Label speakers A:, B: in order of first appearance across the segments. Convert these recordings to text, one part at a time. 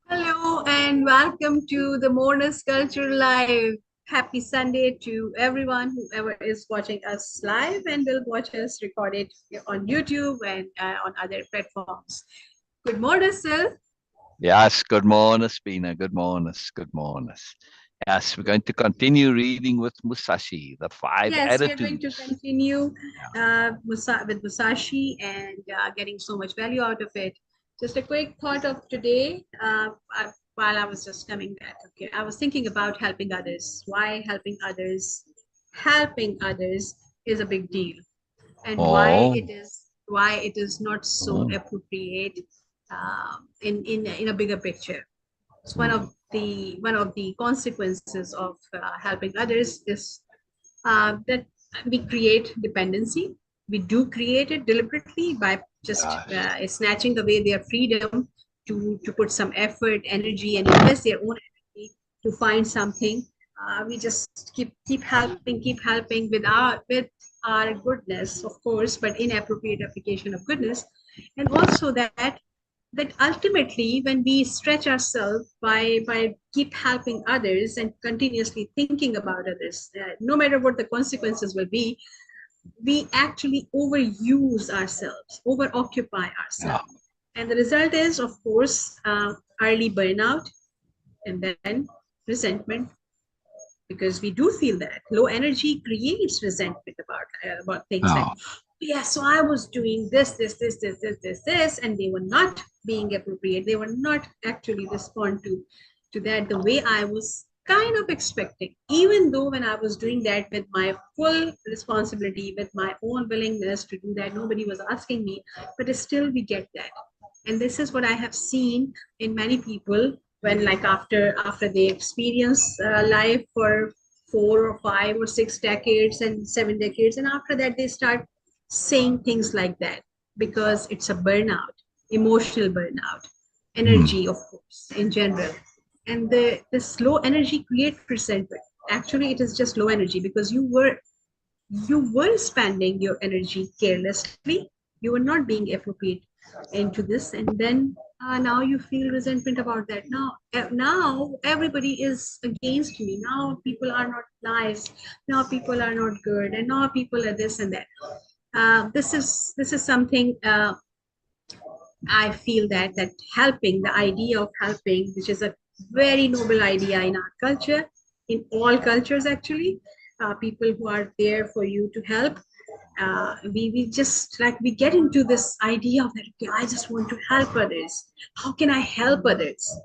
A: Hello and welcome to the Moreness-Culture Live. Happy Sunday to everyone, whoever is watching us live and will watch us recorded on YouTube and on other platforms. Good morning, Syl.
B: Yes, good morning, Beena. Good morning. Good morning. Yes, we're going to continue reading with Musashi, the five
A: Yes, we are going to
B: attitudes.
A: continue with Musashi and getting so much value out of it. Just a quick thought of today. While I was just coming back, okay, I was thinking about helping others. Why helping others? Helping others is a big deal, and
B: Oh,
A: why it is not so
B: oh,
A: appropriate in a bigger picture. So
B: hmm,
A: one of the consequences of helping others is that we create dependency. We do create it deliberately by just
B: yes.
A: snatching away their freedom to put some effort, energy, and invest their own energy to find something. We just keep helping with our goodness, of course, but inappropriate application of goodness, and also that ultimately when we stretch ourselves by keep helping others and continuously thinking about others, no matter what the consequences will be, we actually overuse ourselves, over occupy
B: Yeah.
A: ourselves, and the result is, of course, early burnout and then resentment, because we do feel that low energy creates resentment about things like,
B: Oh,
A: yeah, so I was doing this, and they were not being appropriate. They were not actually respond to that the way I was kind of expecting, even though when I was doing that with my full responsibility, with my own willingness to do that, nobody was asking me, but still we get that. And this is what I have seen in many people when, like, after they experience life for 4 or 5 or 6 decades and 7 decades, and after that they start saying things like that, because it's a burnout, emotional burnout,
B: hmm,
A: energy, of course, in general. And this low energy creates resentment. Actually, it is just low energy because you were spending your energy carelessly. You were not being appropriate into this, and then now you feel resentment about that. Now everybody is against me. Now people are not nice. Now people are not good, and now people are this and that. This is something, I feel that helping, the idea of helping, which is a very noble idea in our culture, in all cultures actually, people who are there for you to help. We just, like, we get into this idea of that, okay, I just want to help others. How can I help others?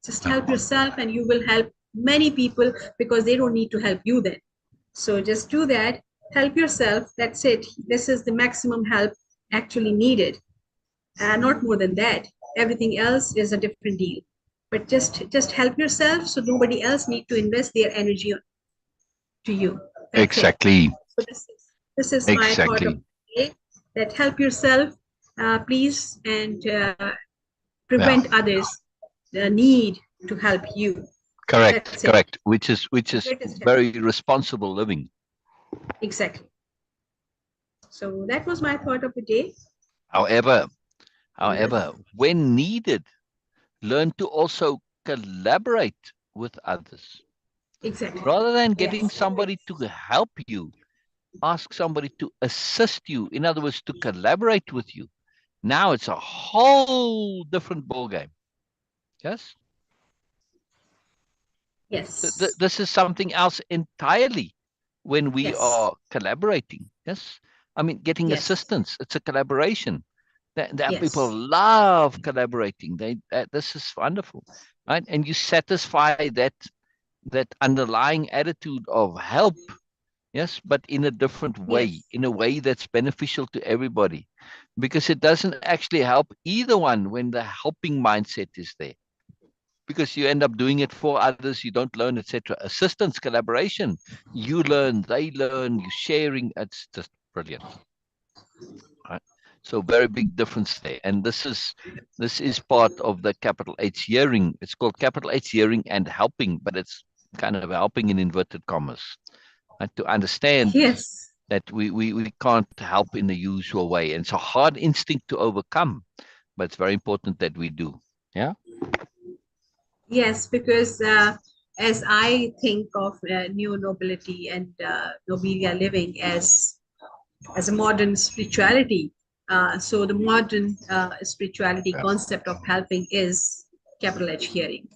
A: Just help
B: oh,
A: yourself and you will help many people, because they don't need to help you then. So just do that, help yourself. That's it. This is the maximum help actually needed, not more than that. Everything else is a different deal. But just help yourself, so nobody else need to invest their energy to you. That's it.
B: exactly.
A: So this is my thought of
B: Exactly.
A: the day, that help yourself, please, and
B: Yeah.
A: prevent others the need to help you. That's
B: Correct.
A: it.
B: Correct. Which
A: The
B: is
A: greatest help.
B: very responsible living.
A: Exactly. So that was my thought of the day.
B: However,
A: Yes.
B: when needed, learn to also collaborate with others.
A: Exactly.
B: Rather than getting
A: Yes.
B: somebody to help you, ask somebody to assist you. In other words, to collaborate with you. Now it's a whole different ballgame. Yes.
A: Yes.
B: This is something else entirely when we
A: Yes.
B: are collaborating. Yes. I mean, getting
A: Yes.
B: assistance, it's a collaboration. That people
A: Yes.
B: love collaborating. This is wonderful, right? And you satisfy that underlying attitude of help. Yes, but in a different way,
A: Yes.
B: in a way that's beneficial to everybody, because it doesn't actually help either one when the helping mindset is there, because you end up doing it for others, you don't learn, etc. Assistance, collaboration, you learn, they learn, you sharing. It's just brilliant, right? So very big difference there, and this is part of the capital H hearing. It's called capital H hearing and helping, but it's kind of helping in inverted commas, and to understand
A: Yes.
B: that we can't help in the usual way. And it's a hard instinct to overcome, but it's very important that we do. Yeah.
A: Yes, because as I think of new nobility and Nobelia-Living as a modern spirituality, so the modern spirituality
B: Yeah.
A: concept of helping is capital H hearing,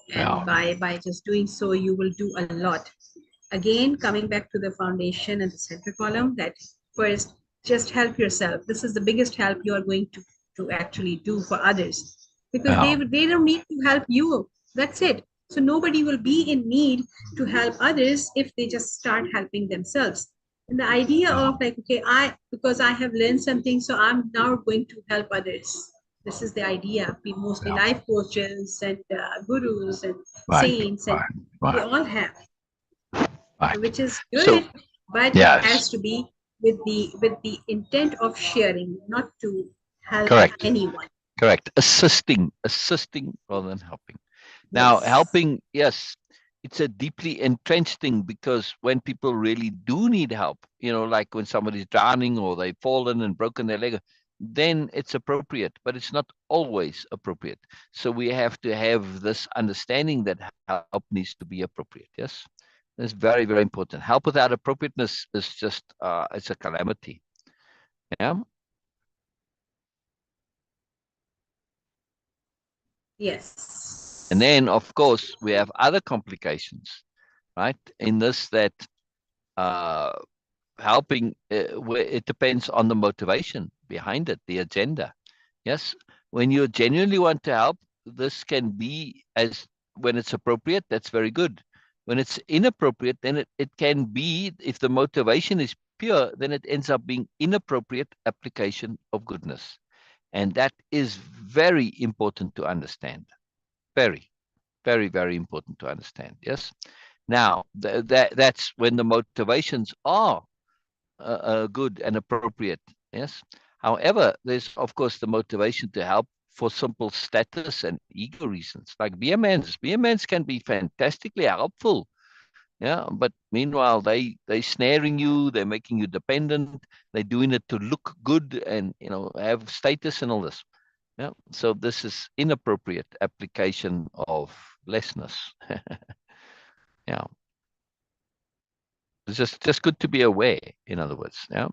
B: Yeah.
A: and by just doing so, you will do a lot. Again, coming back to the foundation and the center column, that first, just help yourself. This is the biggest help you are going to actually do for others, because
B: Yeah.
A: they don't need to help you. That's it. So nobody will be in need to help others if they just start helping themselves. And the idea
B: Yeah.
A: of like, okay, because I have learned something, so I'm now going to help others. This is the idea. Mostly
B: Yeah.
A: life coaches and gurus and
B: Right.
A: saints, and
B: Right.
A: they
B: Right.
A: all have,
B: Right.
A: which is
B: So
A: good, but it
B: yes,
A: has to be with the intent of sharing, not to help
B: correct.
A: anyone.
B: Correct. Assisting rather than helping. Now,
A: Yes.
B: helping, yes, it's a deeply entrenched thing, because when people really do need help, like when somebody's drowning or they've fallen and broken their leg, then it's appropriate, but it's not always appropriate. So we have to have this understanding that help needs to be appropriate. Yes. That's very, very important. Help without appropriateness is just, it's a calamity. Yeah. And
A: Yes.
B: then, of course, we have other complications, right? In this, that uh, helping, it depends on the motivation behind it, the agenda. Yes, when you genuinely want to help, this can be, as when it's appropriate, that's very good. When it's inappropriate, then it can be, if the motivation is pure, then it ends up being inappropriate application of goodness. And that is very important to understand. Very, very, very important to understand. Yes. Now, that's when the motivations are good and appropriate. Yes. However, there's of course the motivation to help for simple status and ego reasons, like beer mans can be fantastically helpful. Yeah, but meanwhile they snaring you, they're making you dependent, they're doing it to look good and have status and all this. Yeah, so this is inappropriate application of lessness. Yeah, it's just good to be aware. In other words, yeah.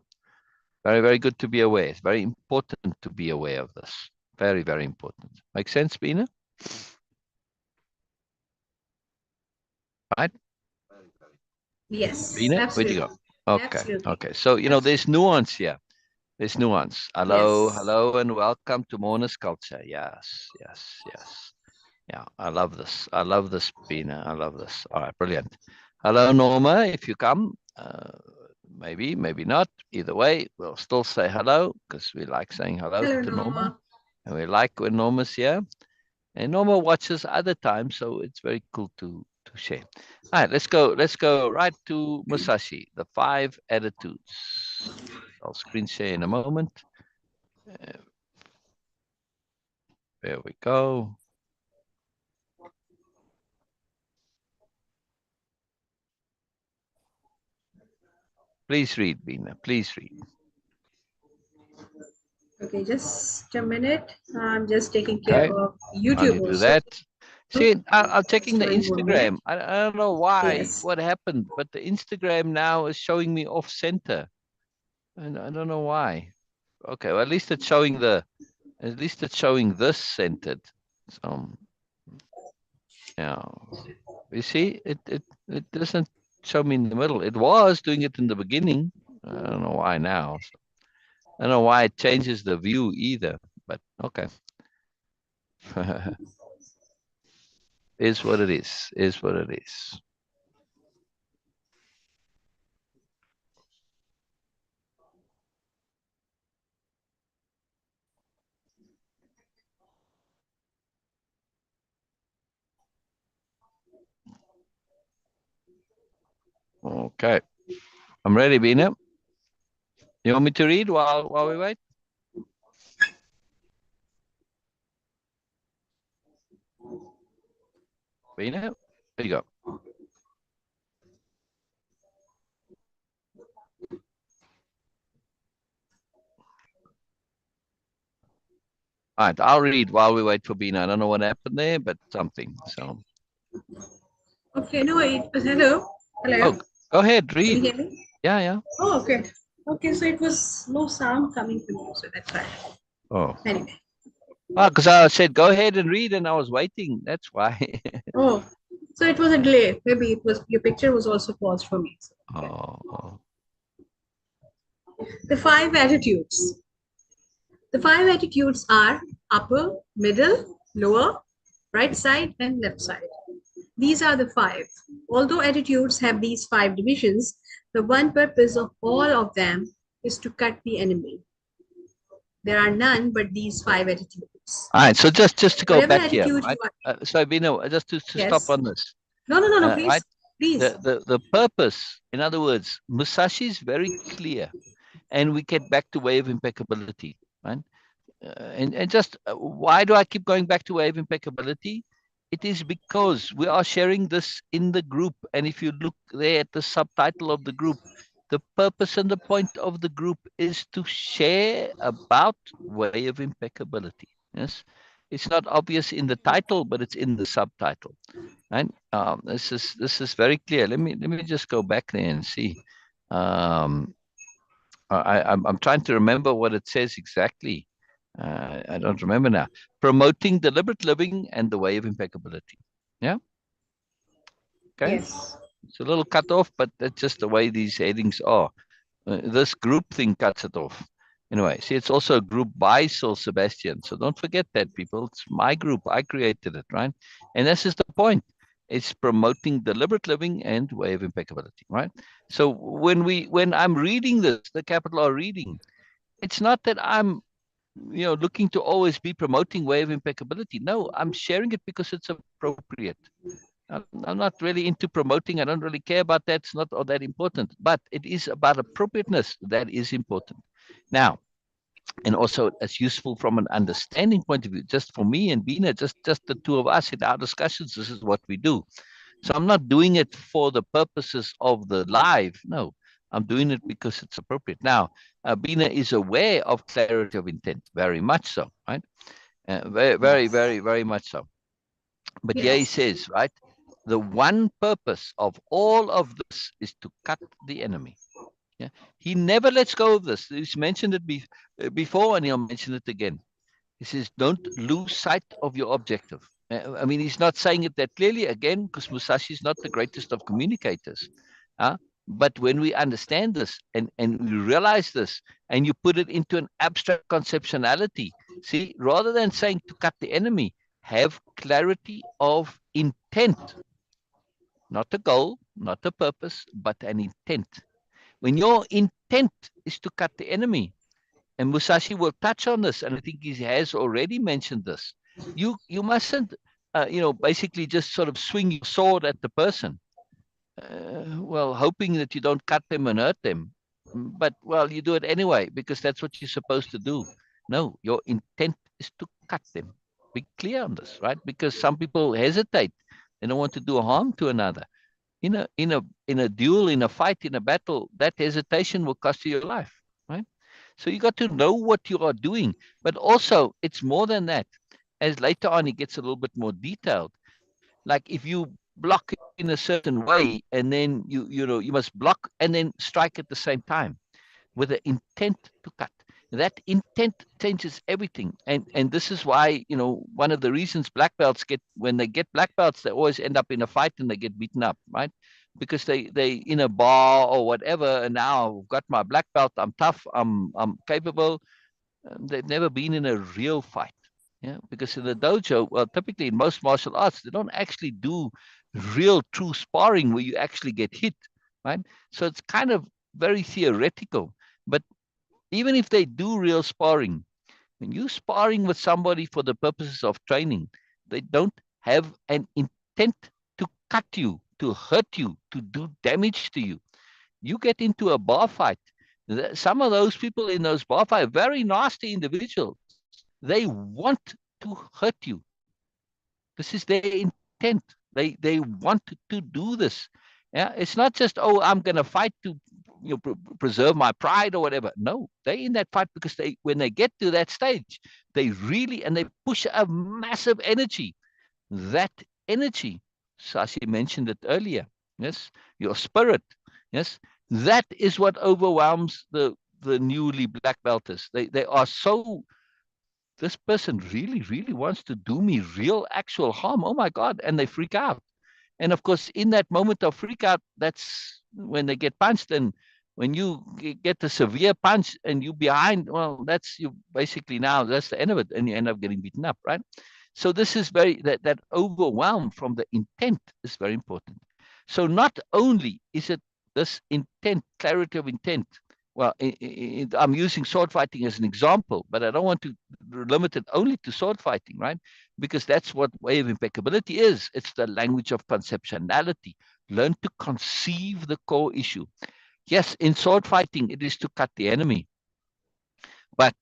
B: Very, very good to be aware. It's very important to be aware of this. Very, very important. Make sense, Beena? Right?
A: Yes,
B: Beena, where'd you go?
A: absolutely.
B: Okay,
A: Absolutely.
B: okay. So, there's
A: Absolutely.
B: nuance here. There's nuance. Hello,
A: Yes.
B: hello, and welcome to Moreness-Culture. Yes, yes, yes. Yeah, I love this. I love this, Beena. I love this. All right, brilliant. Hello, Norma, if you come. Maybe, maybe not. Either way, we'll still say hello, because we like saying hello
A: Hello,
B: to Norma.
A: Norma.
B: And we like when Norma's here. And Norma watches other times, so it's very cool to share. All right, let's go right to Musashi, the 5 attitudes. I'll screen share in a moment. Uh, There we go. Please read, Beena. Please read.
A: Okay, just a minute. I'm just taking care
B: Okay,
A: of
B: while
A: YouTube
B: you do
A: also.
B: that. See, I'm checking
A: Just
B: the
A: 1 more minute.
B: Instagram. I don't know why,
A: Yes.
B: what happened, but the Instagram now is showing me off center. And I don't know why. Okay, well, at least it's showing this centered. So, yeah. You see, it doesn't show me in the middle. It was doing it in the beginning. I don't know why now. So, I don't know why it changes the view either, but okay. Is what it is what it is. Okay. I'm ready, Beena. You want me to read while we wait? Beena, there you go. All right, I'll read while we wait for Beena. I don't know what happened there, but something. So,
A: Okay, no, hello. Hello.
B: oh, go ahead,
A: Can you
B: read.
A: hear me?
B: Yeah, yeah.
A: Oh, okay. Okay, so it was no sound coming from you, so that's right.
B: Oh,
A: Anyway.
B: because I said go ahead and read, and I was waiting. That's why.
A: Oh, so it was a delay. Maybe it was your picture was also paused for me. So, okay.
B: Oh,
A: The five attitudes. The five attitudes are upper, middle, lower, right side, and left side. These are the five. Although attitudes have these five divisions, the one purpose of all of them is to cut the enemy. There are none but these five attitudes.
B: all right. So just to go
A: Whatever
B: back here,
A: attitude you
B: right?
A: are,
B: So Beena, just to stop
A: yes.
B: on this,
A: No, no, no, no,
B: right?
A: please, please.
B: The purpose, in other words, Musashi is very clear, and we get back to way of impeccability, right? And just why do I keep going back to way of impeccability? It is because we are sharing this in the group, and if you look there at the subtitle of the group, the purpose and the point of the group is to share about way of impeccability. Yes, it's not obvious in the title, but it's in the subtitle. Right? This is very clear. Let me just go back there and see. Um, I'm trying to remember what it says exactly. I don't remember now. Promoting deliberate living and the way of impeccability. Yeah. Okay.
A: Yes,
B: It's a little cut off, but that's just the way these headings are. This group thing cuts it off. Anyway, see, it's also a group by Syl Sabastian. So don't forget that, people. It's my group. I created it, right? And this is the point. It's promoting deliberate living and way of impeccability, right? So when I'm reading this, the capital R reading, it's not that I'm looking to always be promoting way of impeccability. No, I'm sharing it because it's appropriate. I'm not really into promoting. I don't really care about that. It's not all that important, but it is about appropriateness that is important. Now, and also it's useful from an understanding point of view. Just for me and Beena, just the two of us in our discussions, this is what we do. So I'm not doing it for the purposes of the live. No, I'm doing it because it's appropriate. Now, Beena is aware of clarity of intent, very much so, right? Very, very,
A: yes,
B: very, very much so. But here he
A: yes,
B: says, right, the one purpose of all of this is to cut the enemy. Yeah, he never lets go of this. He's mentioned it before, and he'll mention it again. He says, don't lose sight of your objective. I mean, he's not saying it that clearly again, because Musashi is not the greatest of communicators. Uh, but when we understand this and we realize this, and you put it into an abstract conceptuality, see, rather than saying to cut the enemy, have clarity of intent, not a goal, not a purpose, but an intent. When your intent is to cut the enemy, and Musashi will touch on this, and I think he has already mentioned this. You mustn't, basically just sort of swing your sword at the person, well, hoping that you don't cut them and hurt them. But well, you do it anyway because that's what you're supposed to do. No, your intent is to cut them. Be clear on this, right? Because some people hesitate; they don't want to do harm to another. In a duel, in a fight, in a battle, that hesitation will cost you your life, right? So you got to know what you are doing, but also it's more than that. As later on, it gets a little bit more detailed. Like if you block in a certain way, and then you must block and then strike at the same time with the intent to cut. That intent changes everything, and this is why one of the reasons black belts get when they get black belts, they always end up in a fight and they get beaten up, right? Because they in a bar or whatever, and now I've got my black belt, I'm tough, I'm capable. They've never been in a real fight. Yeah, because in the dojo, well, typically in most martial arts, they don't actually do real true sparring where you actually get hit, right? So it's kind of very theoretical. But even if they do real sparring, when you're sparring with somebody for the purposes of training, they don't have an intent to cut you, to hurt you, to do damage to you. You get into a bar fight. Some of those people in those bar fights, very nasty individuals, they want to hurt you. This is their intent. They want to do this. Yeah, it's not just, oh, I'm going to fight to preserve my pride or whatever. No, they're in that fight because when they get to that stage, they push a massive energy. That energy, Sashi mentioned it earlier. Yes, your spirit. Yes, that is what overwhelms the newly black belters. They are so. This person really wants to do me real actual harm. Oh my God! And they freak out. And of course, in that moment of freak out, that's when they get punched. And when you get a severe punch and you behind, well, that's you basically now, that's the end of it. And you end up getting beaten up, right? So this is that overwhelm from the intent is very important. So not only is it this intent, clarity of intent. Well, I'm using sword fighting as an example, but I don't want to limit it only to sword fighting, right? Because that's what way of impeccability is. It's the language of conceptuality. Learn to conceive the core issue. Yes, in sword fighting, it is to cut the enemy. But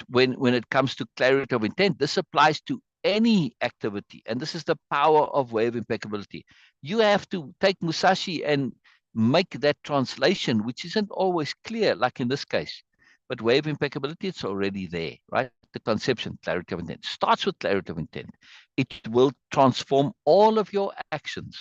B: when it comes to clarity of intent, this applies to any activity. And this is the power of way of impeccability. You have to take Musashi and make that translation, which isn't always clear, like in this case. But way of impeccability, it's already there, right? The conception, clarity of intent, starts with clarity of intent. It will transform all of your actions.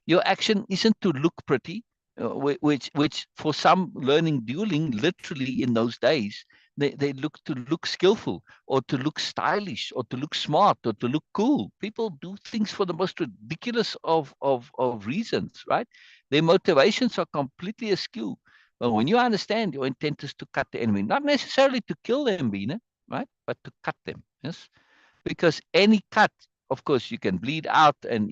B: Your action isn't to look pretty, which for some learning dueling, literally in those days, they look skillful or to look stylish or to look smart or to look cool. People do things for the most ridiculous of reasons, right? Their motivations are completely askew. Well, when you understand your intent is to cut the enemy, not necessarily to kill them, Beena, right? But to cut them, yes? Because any cut, of course, you can bleed out and,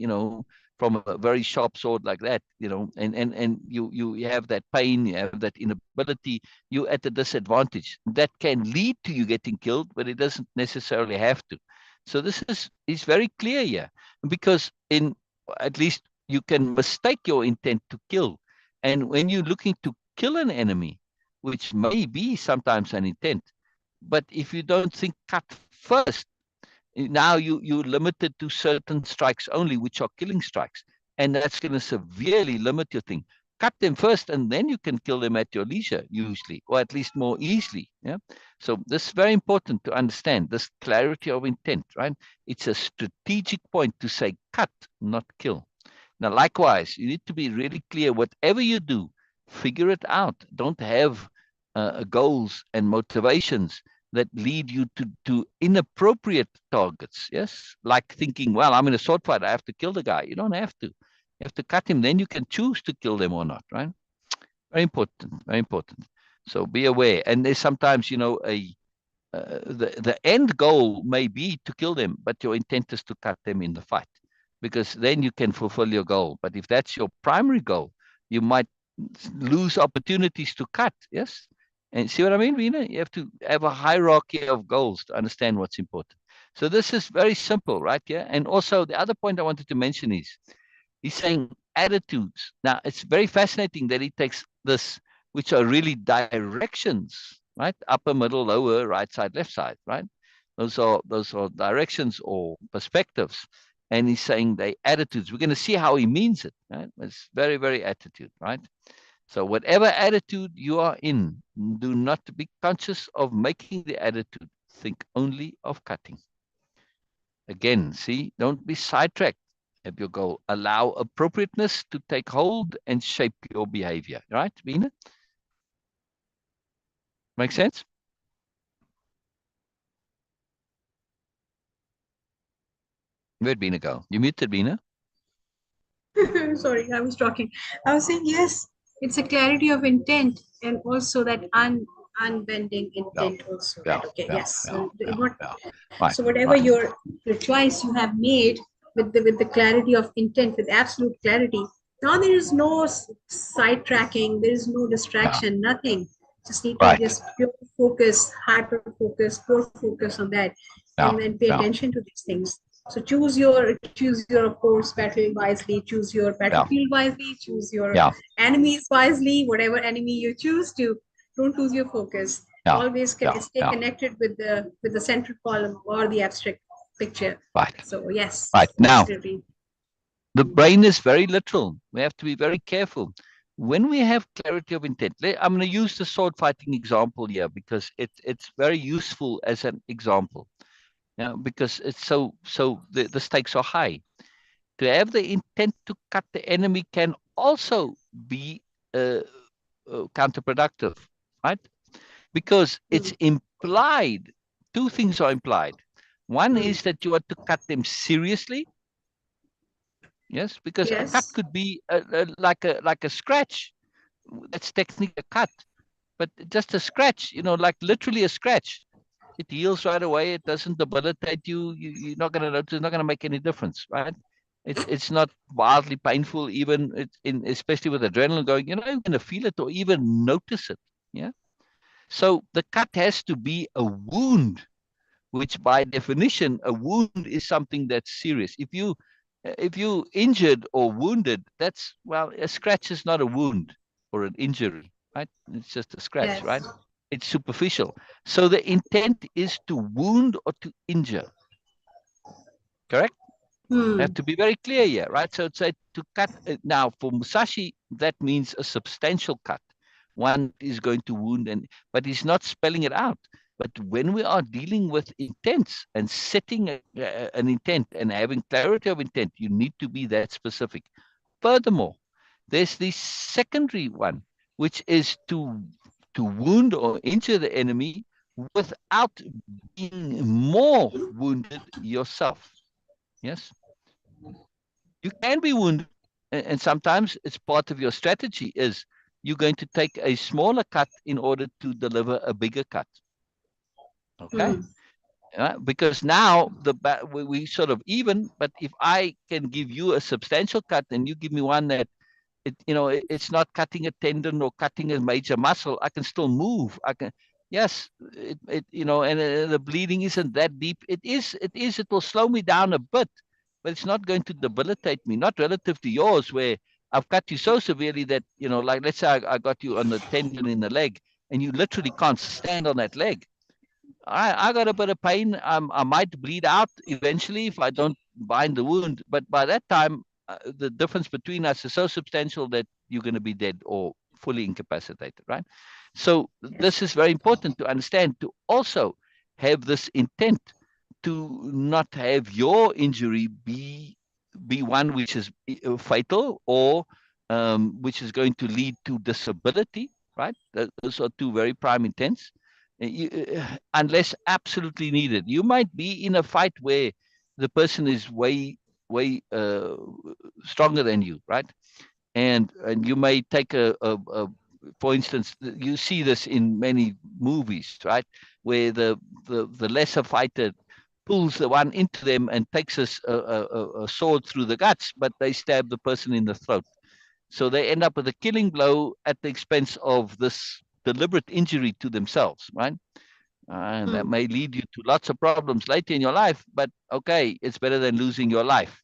B: from a very sharp sword like that, and you have that pain, you have that inability, you're at a disadvantage. That can lead to you getting killed, but it doesn't necessarily have to. So this is very clear here, because at least you can mistake your intent to kill. And when you're looking to kill an enemy, which may be sometimes an intent, but if you don't think cut first, now you're limited to certain strikes only, which are killing strikes. And that's going to severely limit your thing. Cut them first, and then you can kill them at your leisure, usually, or at least more easily. Yeah. So this is very important to understand, this clarity of intent, right? It's a strategic point to say cut, not kill. Now, likewise, you need to be really clear. Whatever you do, figure it out. Don't have goals and motivations that lead you to inappropriate targets. Yes, like thinking, well, I'm in a sword fight, I have to kill the guy. You don't have to. You have to cut him. Then you can choose to kill them or not. Right? Very important. Very important. So be aware. And there's sometimes, the end goal may be to kill them, but your intent is to cut them in the fight, because then you can fulfill your goal. But if that's your primary goal, you might lose opportunities to cut. Yes. And see what I mean, Beena? You have to have a hierarchy of goals to understand what's important. So this is very simple, right? Yeah. And also the other point I wanted to mention is he's saying attitudes. Now it's very fascinating that he takes this, which are really directions, right? Upper, middle, lower, right side, left side, right? Those are directions or perspectives. And he's saying they attitudes. We're going to see how he means it, right? It's very, very attitude, right? So whatever attitude you are in, do not be conscious of making the attitude. Think only of cutting. Again, see, don't be sidetracked. Have your goal. Allow appropriateness to take hold and shape your behavior. Right, Beena? Make sense? Where'd Beena go? You muted, Beena?
A: Sorry, I was talking. I was saying, yes, it's a clarity of intent and also that unbending
B: Yeah,
A: intent also.
B: yeah,
A: Right? Okay,
B: yeah,
A: yes.
B: yeah,
A: So
B: yeah,
A: what
B: yeah. Right,
A: so whatever
B: right.
A: your choice you have made with the clarity of intent, with absolute clarity, now there is no sidetracking, there is no
B: Yeah,
A: distraction, nothing. Just need to
B: right.
A: just pure focus, hyper focus, core focus on that, and
B: Yeah,
A: then pay
B: yeah,
A: attention to these things. So choose your of course battle wisely, choose your
B: yeah,
A: battlefield wisely, choose your
B: yeah,
A: enemies wisely, whatever enemy you choose to, don't lose your focus.
B: yeah,
A: Always
B: yeah,
A: stay
B: yeah.
A: connected with the central column or the abstract picture.
B: Right,
A: So yes,
B: right. Now,
A: absolutely.
B: the brain is very literal. We have to be very careful. When we have clarity of intent, I'm going to use the sword fighting example here because it's very useful as an example. Because it's so the stakes are high. To have the intent to cut the enemy can also be uh, counterproductive, right? Because it's
A: Mm.
B: implied. Two things are implied. One
A: Mm.
B: is that you want to cut them seriously. Yes, because a cut
A: Yes.
B: could be like a scratch. That's technically a cut, but just a scratch. Like literally a scratch. It heals right away. It doesn't debilitate you. You're not going to notice. It's not going to make any difference, right? It's not wildly painful, even especially with adrenaline going. You're not even going to feel it or even notice it. Yeah. So the cut has to be a wound, which by definition, a wound is something that's serious. If you injured or wounded, a scratch is not a wound or an injury, right? It's just a scratch,
A: Yes.
B: right? It's superficial. So the intent is to wound or to injure, correct? I have
A: Hmm.
B: to be very clear here, right? So it's to cut. Now, for Musashi, that means a substantial cut, one that is going to wound, but he's not spelling it out. But when we are dealing with intents and setting an intent and having clarity of intent, you need to be that specific. Furthermore, there's the secondary one, which is to wound or injure the enemy without being more wounded yourself. Yes. You can be wounded, and sometimes it's part of your strategy is you're going to take a smaller cut in order to deliver a bigger cut. Okay.
A: Hmm.
B: Because now we sort of even, but if I can give you a substantial cut and you give me one that it's not cutting a tendon or cutting a major muscle, I can still move. I can, yes, and the bleeding isn't that deep. It will slow me down a bit, but it's not going to debilitate me, not relative to yours, where I've cut you so severely that, like let's say I got you on the tendon in the leg and you literally can't stand on that leg. I got a bit of pain. I might bleed out eventually if I don't bind the wound. But by that time, the difference between us is so substantial that you're going to be dead or fully incapacitated, right? So
A: Yes.
B: this is very important to understand, to also have this intent to not have your injury be one which is fatal or which is going to lead to disability, right? Those are two very prime intents. Unless absolutely needed. You might be in a fight where the person is way stronger than you, right? And you may take for instance, you see this in many movies, right, where the lesser fighter pulls the one into them and takes a sword through the guts, but they stab the person in the throat. So they end up with a killing blow at the expense of this deliberate injury to themselves, right? And that
A: Hmm.
B: may lead you to lots of problems later in your life, but okay, it's better than losing your life.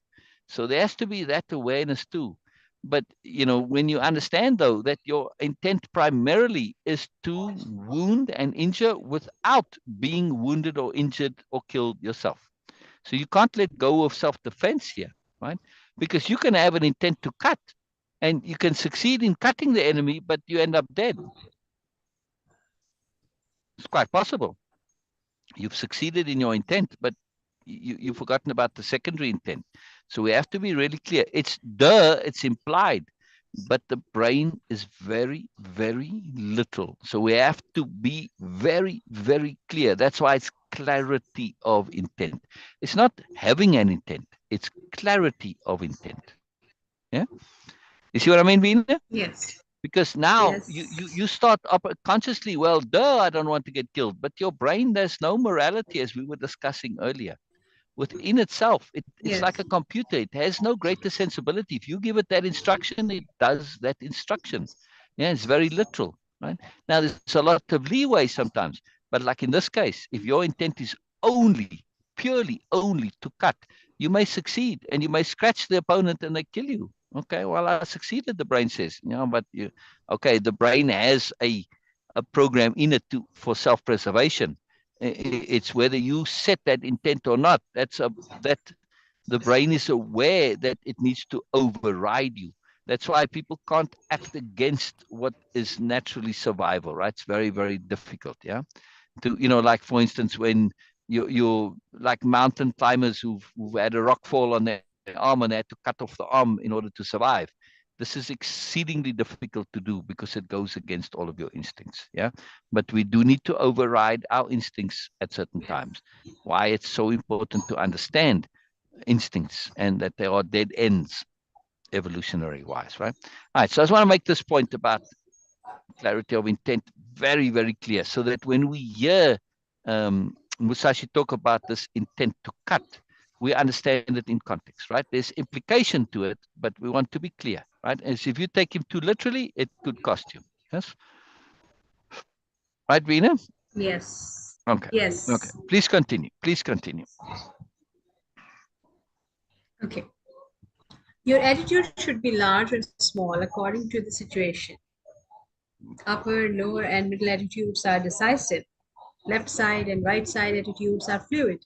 B: So there has to be that awareness too. But when you understand though that your intent primarily is to wound and injure without being wounded or injured or killed yourself. So you can't let go of self-defense here, right? Because you can have an intent to cut and you can succeed in cutting the enemy, but you end up dead. It's quite possible. You've succeeded in your intent, but you've forgotten about the secondary intent. So we have to be really clear. It's implied, but the brain is very, very little. So we have to be very, very clear. That's why it's clarity of intent. It's not having an intent, it's clarity of intent. Yeah. You see what I mean, Beena?
A: Yes.
B: Because now you
A: Yes.
B: start up consciously, well, duh, I don't want to get killed. But your brain, there's no morality, as we were discussing earlier. Within itself, it's
A: Yes.
B: like a computer. It has no greater sensibility. If you give it that instruction, it does that instruction. Yeah, it's very literal, right? Now, there's a lot of leeway sometimes. But like in this case, if your intent is purely only to cut, you may succeed and you may scratch the opponent and they kill you. Okay, well, I succeeded, the brain says, but okay, the brain has a program in it for self-preservation. It's whether you set that intent or not. That the brain is aware that it needs to override you. That's why people can't act against what is naturally survival, right? It's very, very difficult, yeah. To, like for instance, when you like mountain climbers who've had a rock fall on their arm and they had to cut off the arm in order to survive. This is exceedingly difficult to do because it goes against all of your instincts, yeah. But we do need to override our instincts at certain times. Why it's so important to understand instincts and that they are dead ends evolutionary wise, right? All right, so I just want to make this point about clarity of intent very, very clear, so that when we hear Musashi talk about this intent to cut, we understand it in context, right? There's implication to it, but we want to be clear, right? As if you take him too literally, it could cost you. Yes, right, Beena?
A: Yes.
B: Okay, okay.
A: Yes.
B: Please continue. Please continue.
A: Okay. Your attitude should be large or small according to the situation. Upper, lower, and middle attitudes are decisive. Left side and right side attitudes are fluid.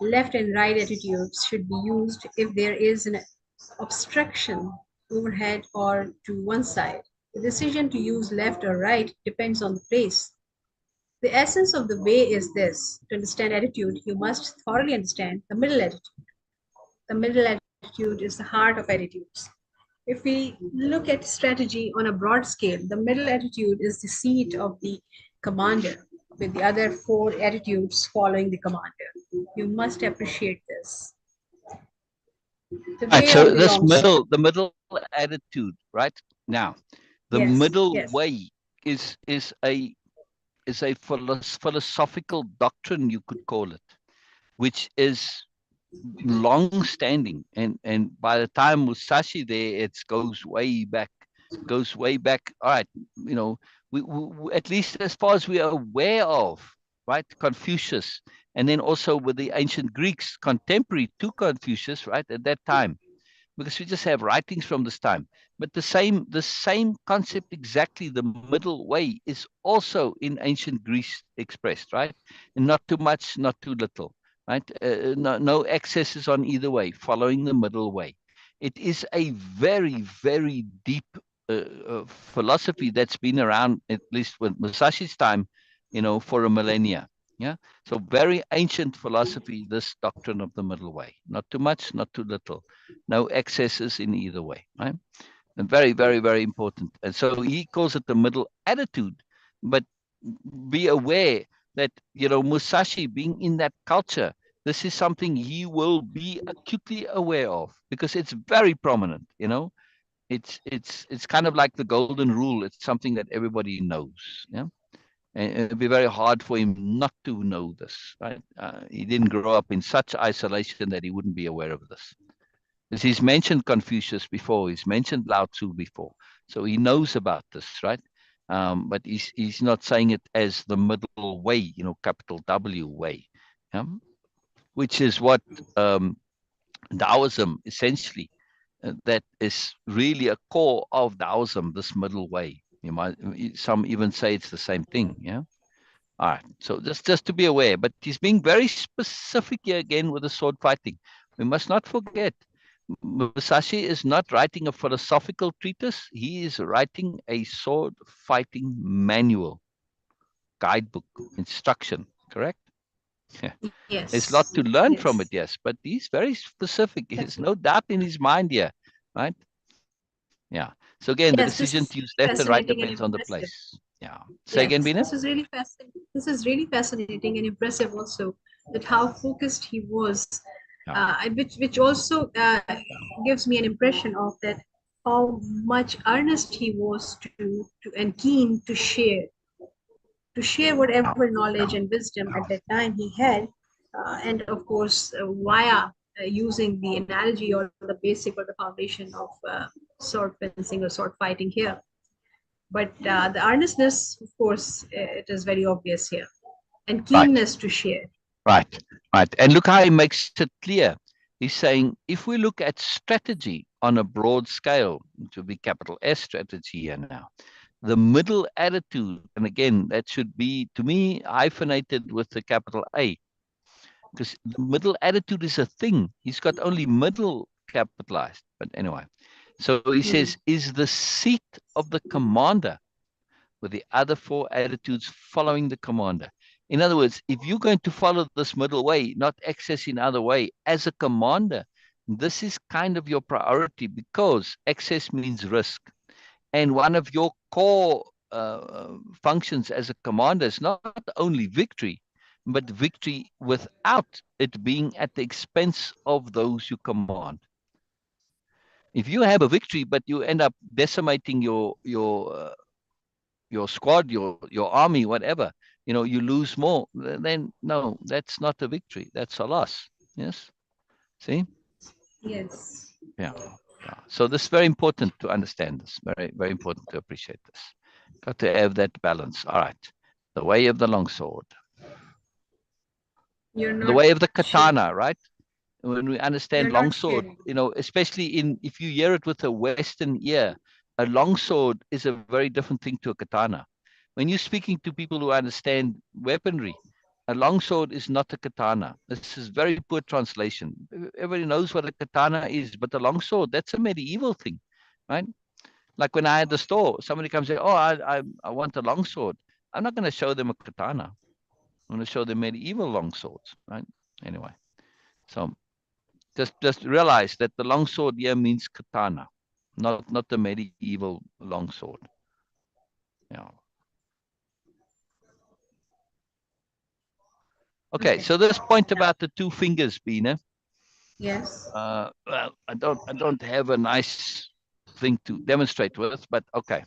A: Left and right attitudes should be used if there is an obstruction overhead or to one side. The decision to use left or right depends on the place. The essence of the way is this: to understand attitude, you must thoroughly understand the middle attitude. The middle attitude is the heart of attitudes. If we look at strategy on a broad scale, the middle attitude is the seat of the commander, with the other four attitudes following the commander. You must appreciate this. The
B: All right,
A: way
B: so
A: of the
B: this
A: longsword.
B: the middle attitude, right? Now, the
A: Yes,
B: middle
A: yes,
B: way is a philosophical doctrine, you could call it, which is long standing. And by the time Musashi there, it goes way back, goes way back. All right, at least as far as we are aware of, right? Confucius, and then also with the ancient Greeks, contemporary to Confucius, right, at that time, because we just have writings from this time. But the same concept exactly, the middle way, is also in ancient Greece expressed, right? And not too much, not too little, right? No excesses on either way, following the middle way. It is a very, very deep philosophy that's been around, at least with Musashi's time, for a millennia. Yeah. So very ancient philosophy, this doctrine of the middle way. Not too much, not too little. No excesses in either way, right? And very, very, very important. And so he calls it the middle attitude. But be aware that, Musashi being in that culture, this is something he will be acutely aware of because it's very prominent, it's kind of like the golden rule. It's something that everybody knows. Yeah. And it'd be very hard for him not to know this, right? He didn't grow up in such isolation that he wouldn't be aware of this. Because he's mentioned Confucius before, he's mentioned Lao Tzu before, so he knows about this, right? But he's not saying it as the middle way, capital W way, yeah? Which is what Taoism essentially, that is really a core of Taoism, this middle way. Some even say it's the same thing, yeah. All right, so just to be aware, but he's being very specific here again with the sword fighting. We must not forget, Musashi is not writing a philosophical treatise. He is writing a sword fighting manual, guidebook, instruction, correct? There's a lot
A: yes,
B: to learn from
A: yes.
B: it, yes, but he's very specific. There's
A: Definitely.
B: no doubt in his mind here, right? Yeah. So again, the
A: Yes,
B: decision
A: this
B: to
A: is
B: use left and right
A: fascinating and
B: depends on the
A: impressive.
B: place. Yeah. Say again,
A: Yes,
B: Bina?
A: this is really fascinating. This is really fascinating and impressive also, that how focused he was,
B: Yeah.
A: which also gives me an impression of that how much earnest he was to and keen to share whatever knowledge and wisdom at that time he had, and of course via using the analogy or the basic or the foundation of sword fencing or sword fighting here. But the earnestness, of course, it is very obvious here, and
B: Right.
A: keenness to share.
B: Right, right. And look how he makes it clear. He's saying if we look at strategy on a broad scale, to be capital S strategy here now, the middle attitude, and again, that should be, to me, hyphenated with the capital A, because the middle attitude is a thing. He's got only middle capitalized. But anyway, So he
A: Hmm.
B: says, is the seat of the commander, with the other four attitudes following the commander. In other words, if you're going to follow this middle way, not access in other way, as a commander, this is kind of your priority, because access means risk. And one of your core functions as a commander is not only victory, but victory without it being at the expense of those you command. If you have a victory, but you end up decimating your squad, your army, whatever, you lose more, then no, that's not a victory. That's a loss. Yes. See?
A: Yes.
B: Yeah. Yeah. So this is very important to understand this. Very, very important to appreciate this. Got to have that balance. All right. The way of the longsword.
A: You're
B: The
A: not
B: way of the
A: sure.
B: katana, right? When we
A: You're
B: understand
A: not
B: longsword,
A: scared.
B: especially if you hear it with a Western ear, a longsword is a very different thing to a katana. When you're speaking to people who understand weaponry, a longsword is not a katana. This is very poor translation. Everybody knows what a katana is, but a longsword, that's a medieval thing, right? Like when I had the store, somebody comes and say, "Oh, I want a longsword." I'm not going to show them a katana. I'm going to show them medieval longswords, right? Anyway, so just realize that the longsword here means katana, not the medieval longsword. Yeah. Okay,
A: Okay.
B: so this point
A: Now,
B: about the two fingers, Beena.
A: yes.
B: Well, I don't have a nice thing to demonstrate with, but okay,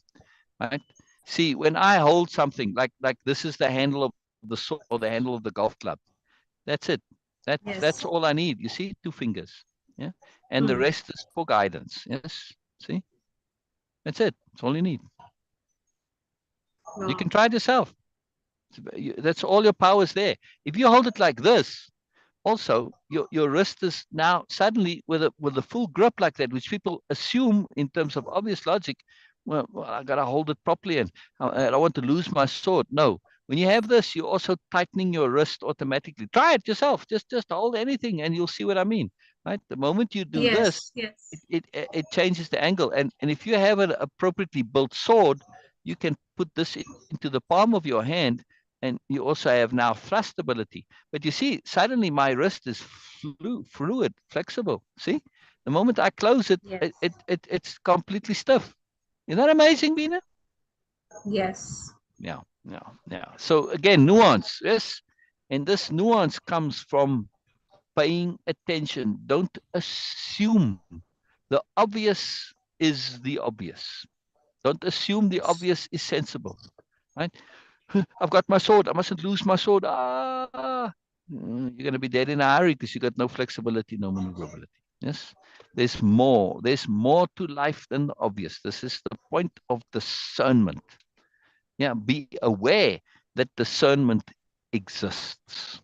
B: right? See, when I hold something like this is the handle of the sword or the handle of the golf club. That's it. That's
A: Yes.
B: all I need. You see, two fingers. Yeah, and the
A: Hmm.
B: rest is for guidance. Yes. See, that's it. That's all you need. You can
A: Wow.
B: try it yourself. That's all your power is there. If you hold it like this, also your wrist is now suddenly with a full grip like that, which people assume in terms of obvious logic. Well, I gotta hold it properly, and I don't want to lose my sword. No, when you have this, you're also tightening your wrist automatically. Try it yourself. Just hold anything, and you'll see what I mean. Right? The moment you do this,
A: Yes. Yes.
B: it changes the angle, and if you have an appropriately built sword, you can put this into the palm of your hand, and you also have now thrust ability. But you see, suddenly my wrist is fluid, flexible. See, the moment I close it,
A: Yes.
B: it's completely stiff. Isn't that amazing, Beena?
A: Yes.
B: Yeah, yeah, yeah. So again, nuance, yes, and this nuance comes from paying attention. Don't assume the obvious is the obvious. Don't assume the obvious is sensible, right? I've got my sword. I mustn't lose my sword. You're going to be dead in a hurry because you got no flexibility, no maneuverability. Yes, there's more. There's more to life than the obvious. This is the point of discernment. Yeah, be aware that discernment exists.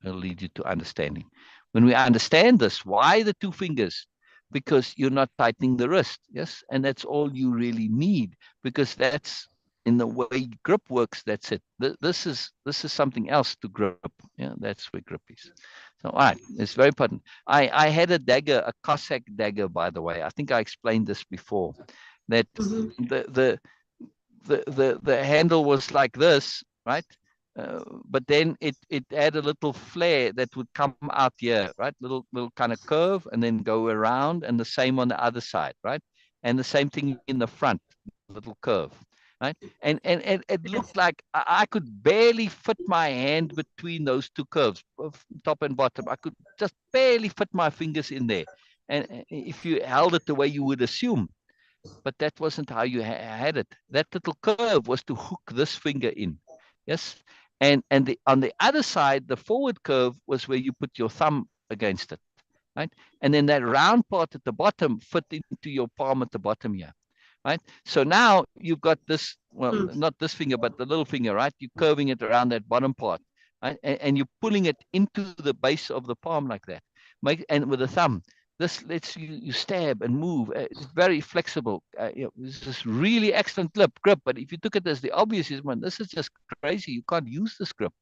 B: It'll lead you to understanding. When we understand this, why the two fingers? Because you're not tightening the wrist. Yes, and that's all you really need, because that's in the way grip works. That's it. This is something else to grip. Yeah, that's where grip is. So, all right, it's very important. I had a dagger, a Cossack dagger, by the way. I think I explained this before. That
A: Hmm.
B: the the handle was like this, right? But then it had a little flare that would come out here, right? Little kind of curve, and then go around, and the same on the other side, right? And the same thing in the front, little curve, right? And it
A: Yes.
B: looked like I could barely fit my hand between those two curves, top and bottom. I could just barely fit my fingers in there. And if you held it the way you would assume, but that wasn't how you had it. That little curve was to hook this finger in. Yes. And on the other side, the forward curve was where you put your thumb against it. Right. And then that round part at the bottom fit into your palm at the bottom here. Right. So now you've got this, well,
A: Hmm.
B: not this finger, but the little finger, right? You're curving it around that bottom part. Right? And you're pulling it into the base of the palm like that. And with the thumb, this lets you stab and move. It's very flexible. This is really excellent grip. But if you took it as the obvious, man, this is just crazy. You can't use this grip.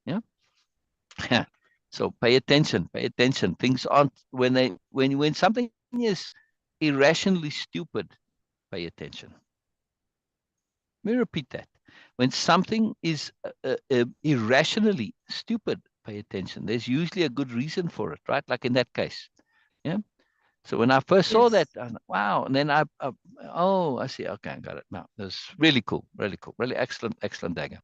B: Yeah. So pay attention. Pay attention. Things aren't when something is irrationally stupid, pay attention. Let me repeat that. When something is irrationally stupid, pay attention. There's usually a good reason for it, right? Like in that case. Yeah. So when I first saw that,
A: Yes.
B: I thought, wow. And then oh, I see. Okay, I got it now. That's really cool. Really cool. Really excellent, excellent dagger.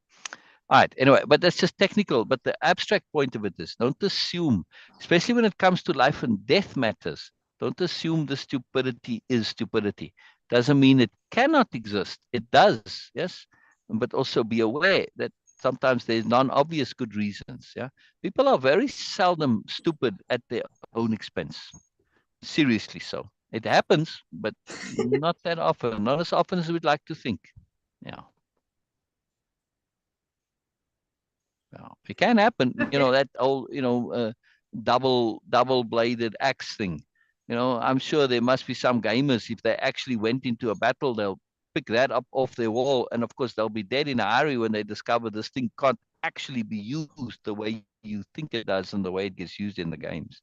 B: All right. Anyway, but that's just technical. But the abstract point of it is don't assume, especially when it comes to life and death matters, don't assume the stupidity is stupidity. Doesn't mean it cannot exist. It does, yes. But also be aware that sometimes there's non-obvious good reasons. Yeah. People are very seldom stupid at their own expense. Seriously so. It happens, but not that often. Not as often as we'd like to think. Yeah. Yeah, it can happen.
A: Okay.
B: That old, double bladed axe thing. I'm sure there must be some gamers, if they actually went into a battle, they'll pick that up off their wall. And of course, they'll be dead in a hurry when they discover this thing can't actually be used the way you think it does and the way it gets used in the games.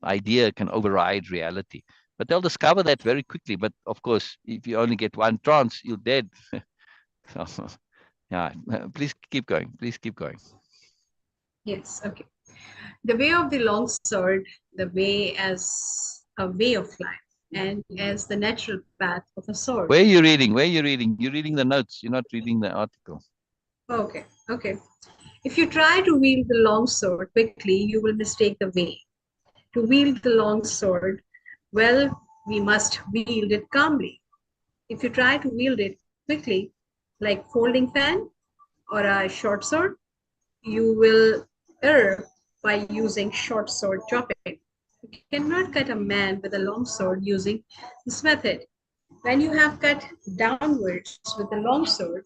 B: Idea can override reality. But they'll discover that very quickly. But of course, if you only get one chance, you're dead. So, yeah, please keep going. Please keep going.
A: Yes. Okay. The way of the long sword, the way as a way of life, and as the natural path of a sword.
B: Where are you reading? Where are you reading? You're reading the notes. You're not reading the article.
A: Okay. Okay. If you try to wield the long sword quickly, you will mistake the way. To wield the long sword, well, we must wield it calmly. If you try to wield it quickly, like folding fan or a short sword, you will err by using short sword chopping. You cannot cut a man with a long sword using this method. When you have cut downwards with the long sword,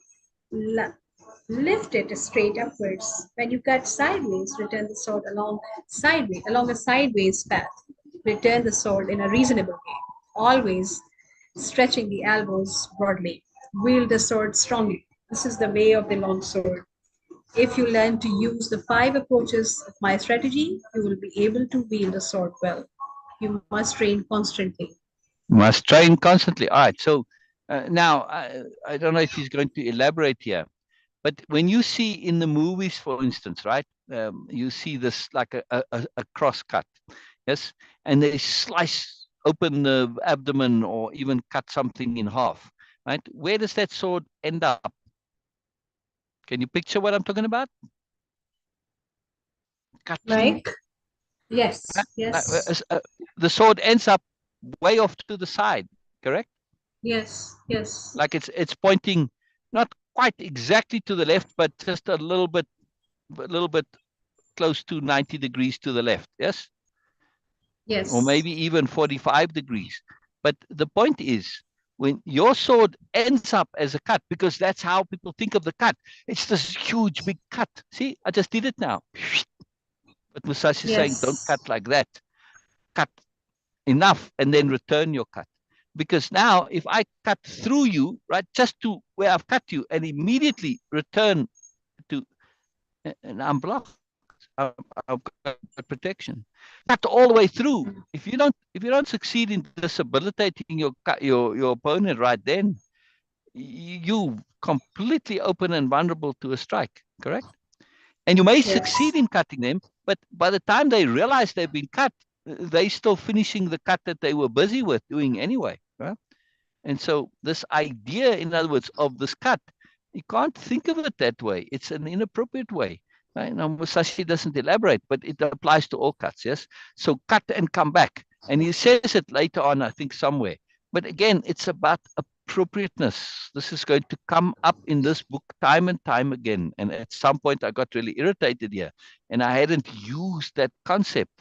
A: lift it straight upwards. When you cut sideways, return the sword along a sideways path. Return the sword in a reasonable way, always stretching the elbows broadly. Wield the sword strongly. This is the way of the long sword. If you learn to use the 5 approaches of my strategy, you will be able to wield the sword well. You must train constantly.
B: Must train constantly. All right. So now I don't know if he's going to elaborate here, but when you see in the movies, for instance, right, you see this like a cross cut, yes, and they slice open the abdomen or even cut something in half, right? Where does that sword end up? Can you picture what I'm talking about? Cut through.
A: Like, yes,
B: Right?
A: yes,
B: The sword ends up way off to the side, correct?
A: yes, yes,
B: Like it's pointing not quite exactly to the left, but just a little bit close to 90 degrees to the left. Yes, or
A: yes,
B: maybe even 45 degrees. But the point is, when your sword ends up as a cut, because that's how people think of the cut, it's this huge big cut. See, I just did it now. But Musashi is saying, don't
A: yes,
B: cut like that. Cut enough and then return your cut. Because now, if I cut through you, right, just to where I've cut you, and immediately return to, and I'm blocked, I've got protection. Cut all the way through. If you don't succeed in disabilitating your opponent right then, you completely open and vulnerable to a strike. Correct? And you may succeed
A: yes,
B: in cutting them, but by the time they realize they've been cut, they still finishing the cut that they were busy with doing anyway. Right? And so this idea, in other words, of this cut, you can't think of it that way. It's an inappropriate way. Right? Now, Musashi doesn't elaborate, but it applies to all cuts, yes? So cut and come back. And he says it later on, I think, somewhere. But again, it's about appropriateness. This is going to come up in this book time and time again. And at some point, I got really irritated here. And I hadn't used that concept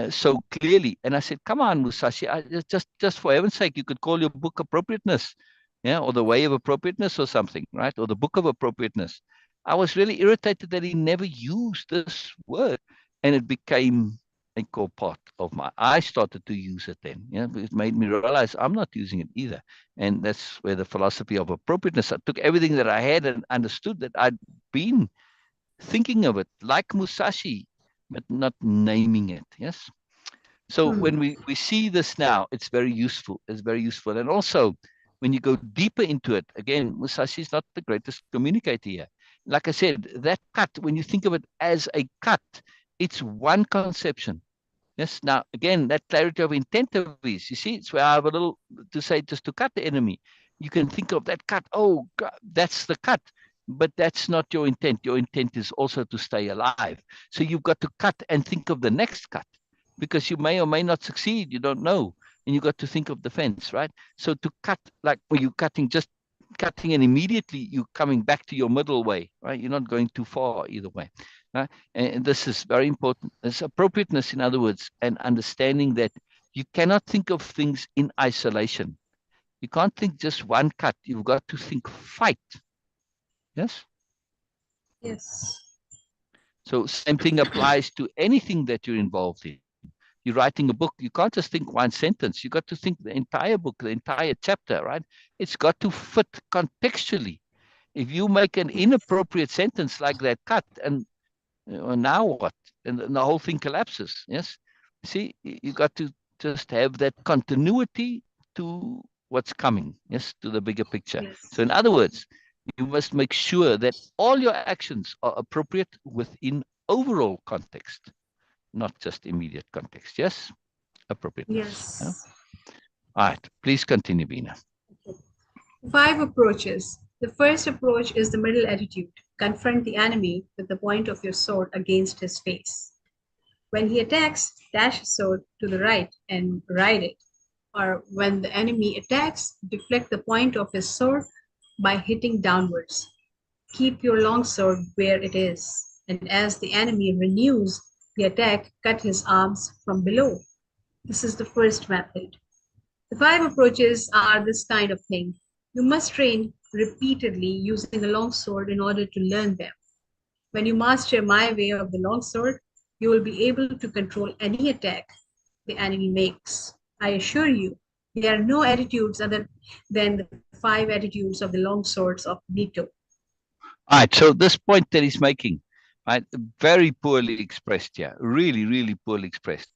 B: so clearly. And I said, "Come on, Musashi, just for heaven's sake, you could call your book Appropriateness, yeah, or the Way of Appropriateness or something, right? Or the Book of Appropriateness." I was really irritated that he never used this word, and it became a core part of my. I started to use it then. Yeah, it made me realize I'm not using it either, and that's where the philosophy of appropriateness. I took everything that I had and understood that I'd been thinking of it like Musashi, but not naming it. Yes. So
A: Hmm.
B: when we see this now, it's very useful. It's very useful. And also, when you go deeper into it, again, Musashi is not the greatest communicator here. Like I said, that cut, when you think of it as a cut, it's one conception. Yes. Now, again, that clarity of intent of his, you see, it's where I have a little to say just to cut the enemy. You can think of that cut. Oh, God, that's the cut. But that's not your intent. Your intent is also to stay alive. So you've got to cut and think of the next cut because you may or may not succeed. You don't know. And you've got to think of defense, right? So to cut, like when you're cutting, just cutting and immediately you're coming back to your middle way, right? You're not going too far either way. Right? And this is very important. There's appropriateness, in other words, and understanding that you cannot think of things in isolation. You can't think just one cut. You've got to think fight. Yes.
A: Yes.
B: So same thing applies to anything that you're involved in. You're writing a book. You can't just think one sentence. You got to think the entire book, the entire chapter, right? It's got to fit contextually. If you make an inappropriate sentence like that cut, and now what? And the whole thing collapses. Yes. See, you got to just have that continuity to what's coming. Yes, to the bigger picture.
A: Yes.
B: So, in other words, you must make sure that all your actions are appropriate within overall context, not just immediate context. Yes, appropriateness. Yeah?
A: Yes.
B: All right. Please continue, Beena.
A: Five approaches. The first approach is the middle attitude. Confront the enemy with the point of your sword against his face. When he attacks, dash his sword to the right and ride it. Or when the enemy attacks, deflect the point of his sword by hitting downwards. Keep your long sword where it is, and as the enemy renews the attack, cut his arms from below. This is the first method. The five approaches are this kind of thing. You must train repeatedly using a long sword in order to learn them. When you master my way of the long sword, you will be able to control any attack the enemy makes. I assure you, there are no attitudes other than the five attitudes of the long swords of Nito.
B: All right. So this point that he's making, right, very poorly expressed here. Really, really poorly expressed.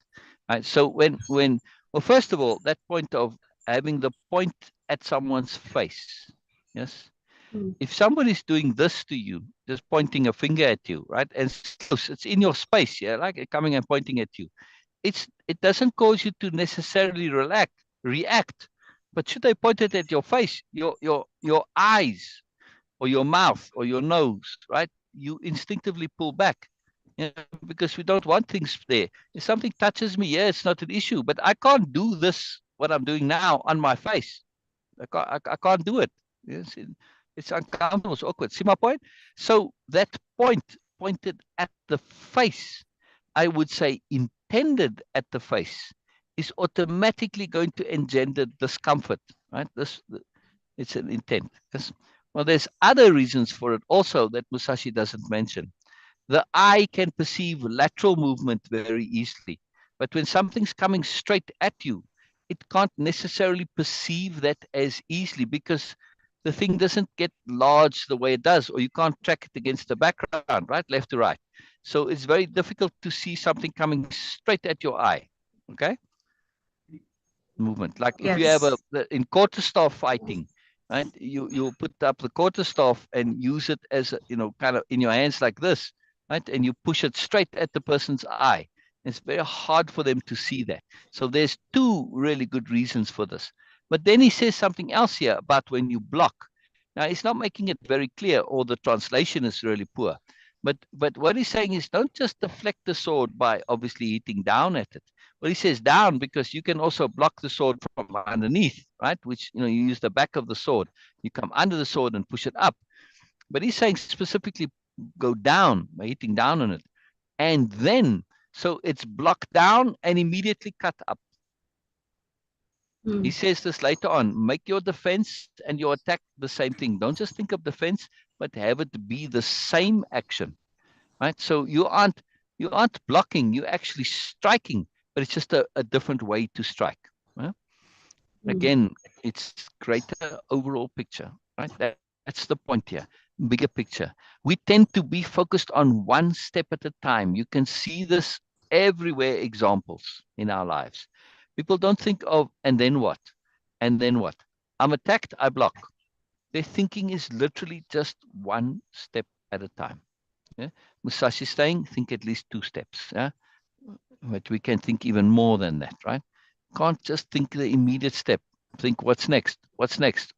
B: Right. So well, first of all, that point of having the point at someone's face. Yes.
A: Hmm.
B: If somebody's doing this to you, just pointing a finger at you, right, and it's close, it's in your space, yeah, like coming and pointing at you. It doesn't cause you to necessarily react. But should they point it at your face, your eyes, or your mouth or your nose, right? You instinctively pull back, you know, because we don't want things there. If something touches me, yeah, it's not an issue, but I can't do this, what I'm doing now, on my face. I can't do it. Yes, it's uncomfortable, it's awkward. See my point? So that point pointed at the face, I would say intended at the face, is automatically going to engender discomfort, right? It's an intent. Yes. Well, there's other reasons for it also that Musashi doesn't mention. The eye can perceive lateral movement very easily, but when something's coming straight at you, it can't necessarily perceive that as easily because the thing doesn't get large the way it does, or you can't track it against the background, right, left to right. So it's very difficult to see something coming straight at your eye. Okay, movement. Like if you have
A: Yes.
B: in quarterstaff fighting, right? You put up the quarterstaff and use it as a, kind of in your hands like this, right? And you push it straight at the person's eye. It's very hard for them to see that. So there's two really good reasons for this. But then he says something else here about when you block. Now he's not making it very clear, or the translation is really poor. But what he's saying is don't just deflect the sword by obviously hitting down at it. Well, he says down because you can also block the sword from underneath, right? Which, you use the back of the sword. You come under the sword and push it up. But he's saying specifically go down by hitting down on it. And then, so it's blocked down and immediately cut up. He
A: Hmm.
B: says this later on, make your defense and your attack the same thing. Don't just think of defense, but have it be the same action, right? So you aren't blocking, you're actually striking, but it's just a different way to strike. Right?
A: Hmm.
B: Again, it's greater overall picture, right? That's the point here, bigger picture. We tend to be focused on one step at a time. You can see this everywhere examples in our lives. People don't think of, and then what? And then what? I'm attacked, I block. Their thinking is literally just one step at a time. Yeah? Musashi is saying, think at least 2 steps. Yeah? But we can think even more than that, right? Can't just think the immediate step. Think what's next,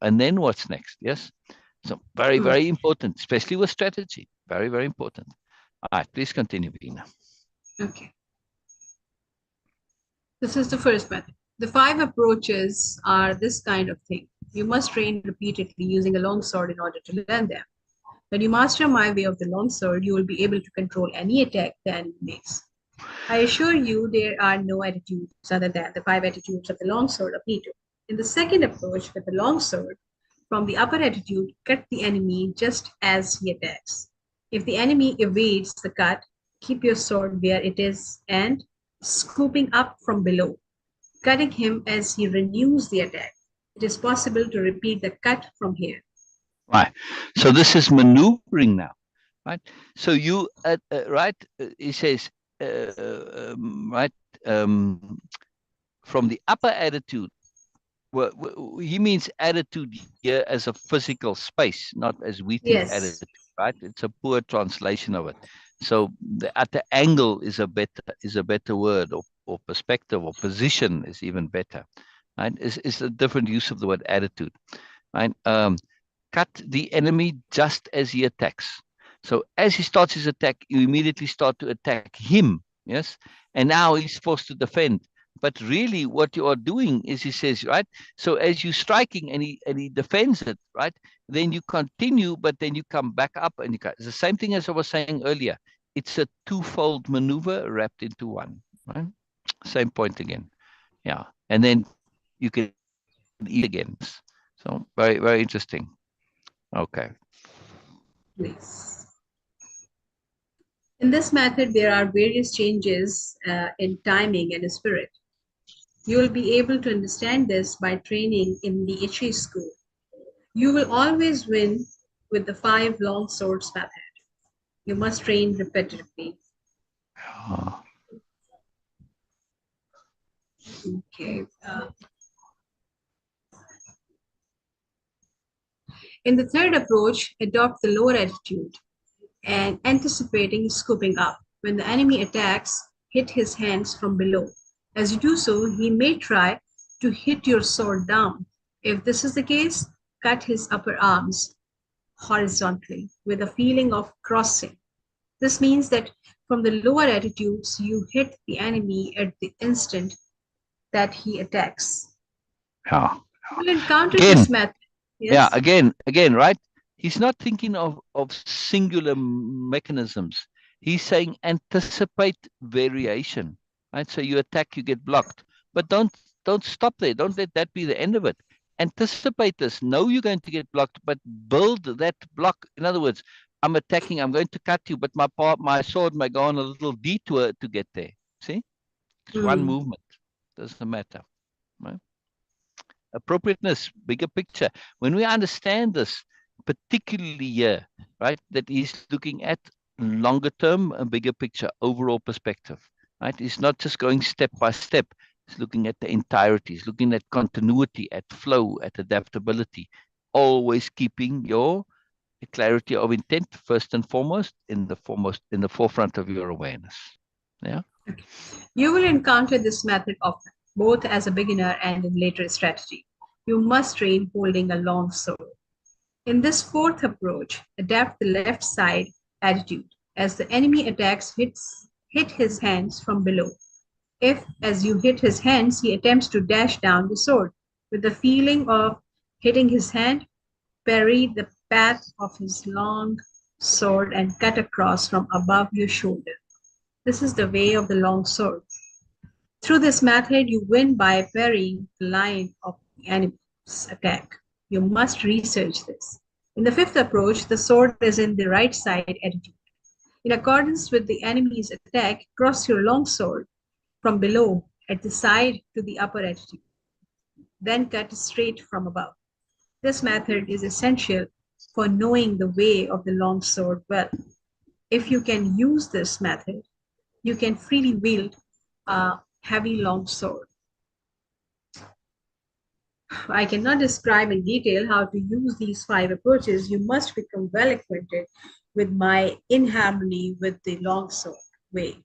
B: and then what's next. Yes. So very,
A: Hmm.
B: very important, especially with strategy. Very, very important. All right, please continue, Beena.
A: Okay. This is the first method. The 5 approaches are this kind of thing. You must train repeatedly using a long sword in order to learn them. When you master my way of the long sword, you will be able to control any attack the enemy makes. I assure you there are no attitudes other than the 5 attitudes of the long sword of Nito. In the second approach with the long sword, from the upper attitude, cut the enemy just as he attacks. If the enemy evades the cut, keep your sword where it is and scooping up from below, cutting him as he renews the attack. It is possible to repeat the cut from here.
B: Right. So this is maneuvering now, right? So you, right? He says, right? From the upper attitude. Well, he means attitude here as a physical space, not as we think
A: Yes.
B: attitude, right? It's a poor translation of it. So at the angle is a better word, or perspective, or position is even better, right? Is a different use of the word attitude, right? Cut the enemy just as he attacks. So as he starts his attack, you immediately start to attack him. Yes. And now he's forced to defend. But really what you are doing is, he says, right? So as you're striking and he defends it, right? Then you continue, but then you come back up and you cut. It's the same thing as I was saying earlier. It's a twofold maneuver wrapped into one, right? Same point again. Yeah. And then you can eat again. So very, very interesting. Okay.
A: Please. In this method, there are various changes in timing and spirit. You will be able to understand this by training in the Ichi school. You will always win with the 5 long swords method. You must train repetitively.
B: Uh,
A: Okay. In the third approach, adopt the lower attitude and anticipating scooping up. When the enemy attacks, hit his hands from below. As you do so, he may try to hit your sword down. If this is the case, cut his upper arms horizontally with a feeling of crossing. This means that from the lower attitudes, you hit the enemy at the instant that he attacks.
B: yeah.
A: You will encounter
B: Again,
A: this method.
B: yeah,
A: Yes?
B: again, right? He's not thinking of singular mechanisms. He's saying anticipate variation, right? So you attack, you get blocked, but don't stop there. Don't let that be the end of it. Anticipate this. Know you're going to get blocked, but build that block. In other words, I'm attacking. I'm going to cut you, but my sword may go on a little detour to get there. See, it's one
A: Hmm.
B: movement. Doesn't matter, right? Appropriateness, bigger picture. When we understand this, particularly here, right, that he's looking at longer term, a bigger picture, overall perspective, right? He's not just going step by step. He's looking at the entirety. He's looking at continuity, at flow, at adaptability, always keeping your clarity of intent first and foremost in the forefront of your awareness. Yeah.
A: Okay. You will encounter this method often, both as a beginner and in later strategy. You must train holding a long sword. In this fourth approach, adapt the left side attitude. As the enemy attacks, hit his hands from below. If, as you hit his hands, he attempts to dash down the sword, with the feeling of hitting his hand, parry the path of his long sword and cut across from above your shoulder. This is the way of the long sword. Through this method, you win by parrying the line of the enemy's attack. You must research this. In the fifth approach, the sword is in the right side attitude. In accordance with the enemy's attack, cross your long sword from below at the side to the upper attitude. Then cut straight from above. This method is essential for knowing the way of the long sword well. If you can use this method, you can freely wield a heavy long sword. I cannot describe in detail how to use these five approaches. You must become well acquainted with my inharmony with the longsword way.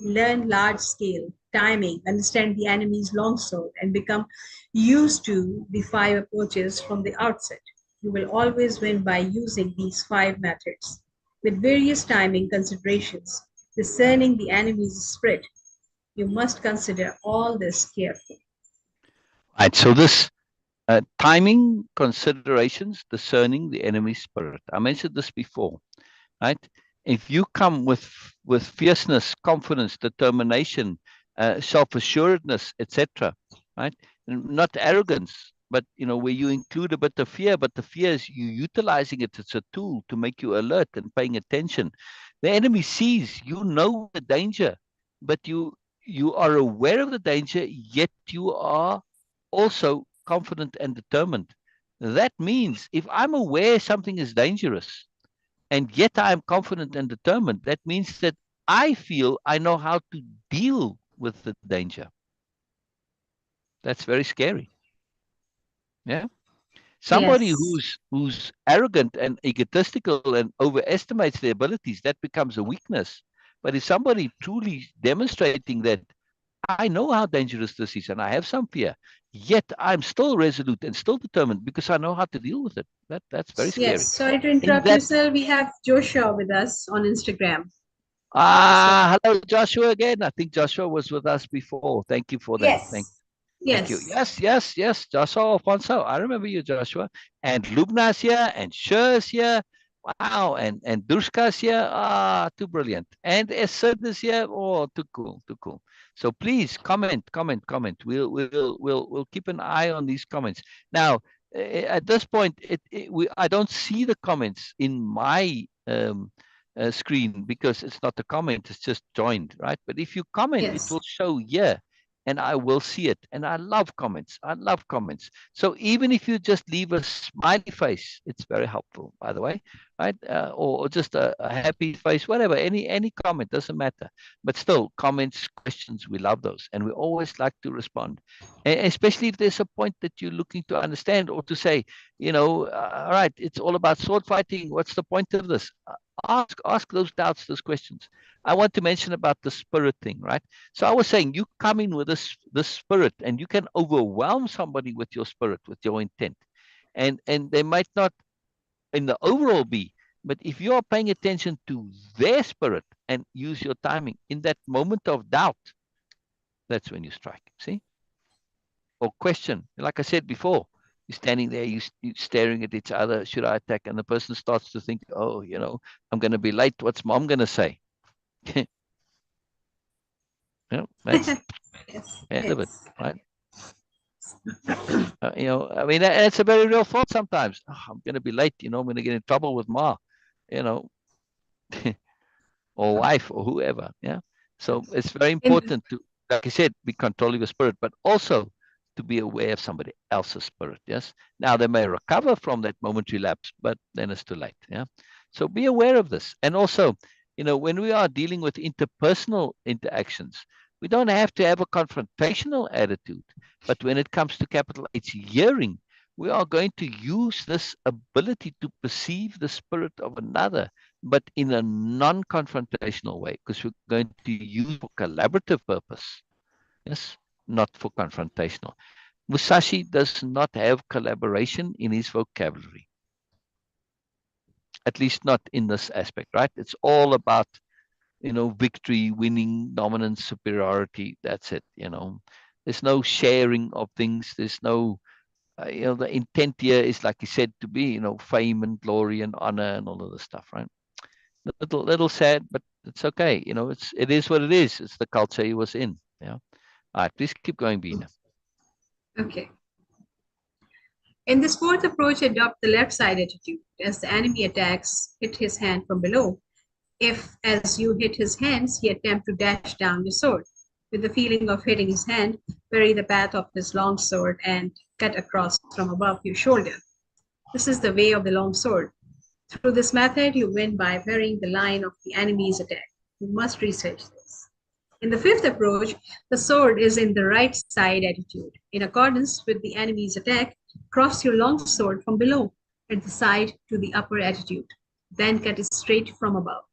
A: Learn large scale timing, understand the enemy's longsword, and become used to the five approaches from the outset. You will always win by using these five methods. With various timing considerations, discerning the enemy's spirit, you must consider all this carefully.
B: Right. So this timing, considerations, discerning the enemy's spirit. I mentioned this before, right? If you come with fierceness, confidence, determination, self-assuredness, etc., right? And not arrogance, but where you include a bit of fear, but the fear is you utilizing it as a tool to make you alert and paying attention. The enemy sees you know the danger, but you are aware of the danger, yet you are also confident and determined. That means if I'm aware something is dangerous, and yet I am confident and determined, that means that I feel I know how to deal with the danger. That's very scary. Yeah. Somebody
A: Yes.
B: who's arrogant and egotistical and overestimates their abilities, that becomes a weakness. But if somebody truly demonstrating that I know how dangerous this is and I have some fear, yet I'm still resolute and still determined because I know how to deal with it. That's very
A: Yes.
B: scary.
A: Sorry to
B: In
A: interrupt you,
B: that
A: sir. We have Joshua with us on Instagram. So,
B: hello Joshua again. I think Joshua was with us before. Thank you for that.
A: yes.
B: Thank you.
A: Yes.
B: Yes. Joshua Alfonso. I remember you, Joshua. And Lubna's here, and Sher's here. Wow. And Dushka's here. Ah, too brilliant. And Sid is here. Oh, too cool, too cool. So please comment. We'll keep an eye on these comments. Now, at this point, I don't see the comments in my screen because it's not a comment, it's just joined, right? But if you comment, it will
A: Yes.
B: show here and I will see it. And I love comments. I love comments. So even if you just leave a smiley face, it's very helpful, by the way, right? Or just a happy face, whatever, any comment, doesn't matter. But still, comments, questions, we love those. And we always like to respond, especially if there's a point that you're looking to understand or to say, all right, it's all about sword fighting. What's the point of this? Ask those doubts, those questions. I want to mention about the spirit thing, right? So I was saying you come in with this spirit and you can overwhelm somebody with your spirit, with your intent. And they might not in the overall be, but if you are paying attention to their spirit and use your timing in that moment of doubt, that's when you strike. See? Or question. Like I said before, you're standing there, you staring at each other. Should I attack? And the person starts to think, oh, I'm going to be late. What's mom going to say? That's
A: Yes.
B: end of it,
A: Yes.
B: right? I mean, it's a very real thought sometimes. Oh, I'm going to be late. I'm going to get in trouble with ma, you know, or wife or whoever. Yeah. So it's very
A: In
B: important to, like I said, be controlling your spirit, but also to be aware of somebody else's spirit. Yes. Now they may recover from that momentary lapse, but then it's too late. Yeah. So be aware of this. And also, when we are dealing with interpersonal interactions, we don't have to have a confrontational attitude. But when it comes to capital H hearing, we are going to use this ability to perceive the spirit of another, but in a non-confrontational way, because we're going to use for collaborative purpose, yes, not for confrontational. Musashi does not have collaboration in his vocabulary, at least not in this aspect, right? It's all about, victory, winning, dominance, superiority. That's it, There's no sharing of things. There's no, the intent here is, like you said, to be, fame and glory and honor and all of this stuff, right? Little sad, but it's okay. It is what it is. It's the culture he was in. Yeah. All right, please keep going, Beena.
A: okay. In this fourth approach, adopt the left side attitude. As the enemy attacks, hit his hand from below. If, as you hit his hands, he attempt to dash down your sword, with the feeling of hitting his hand, vary the path of his long sword and cut across from above your shoulder. This is the way of the long sword. Through this method, you win by varying the line of the enemy's attack. You must research this. In the fifth approach, the sword is in the right side attitude. In accordance with the enemy's attack, cross your long sword from below at the side to the upper attitude. Then cut it straight from above.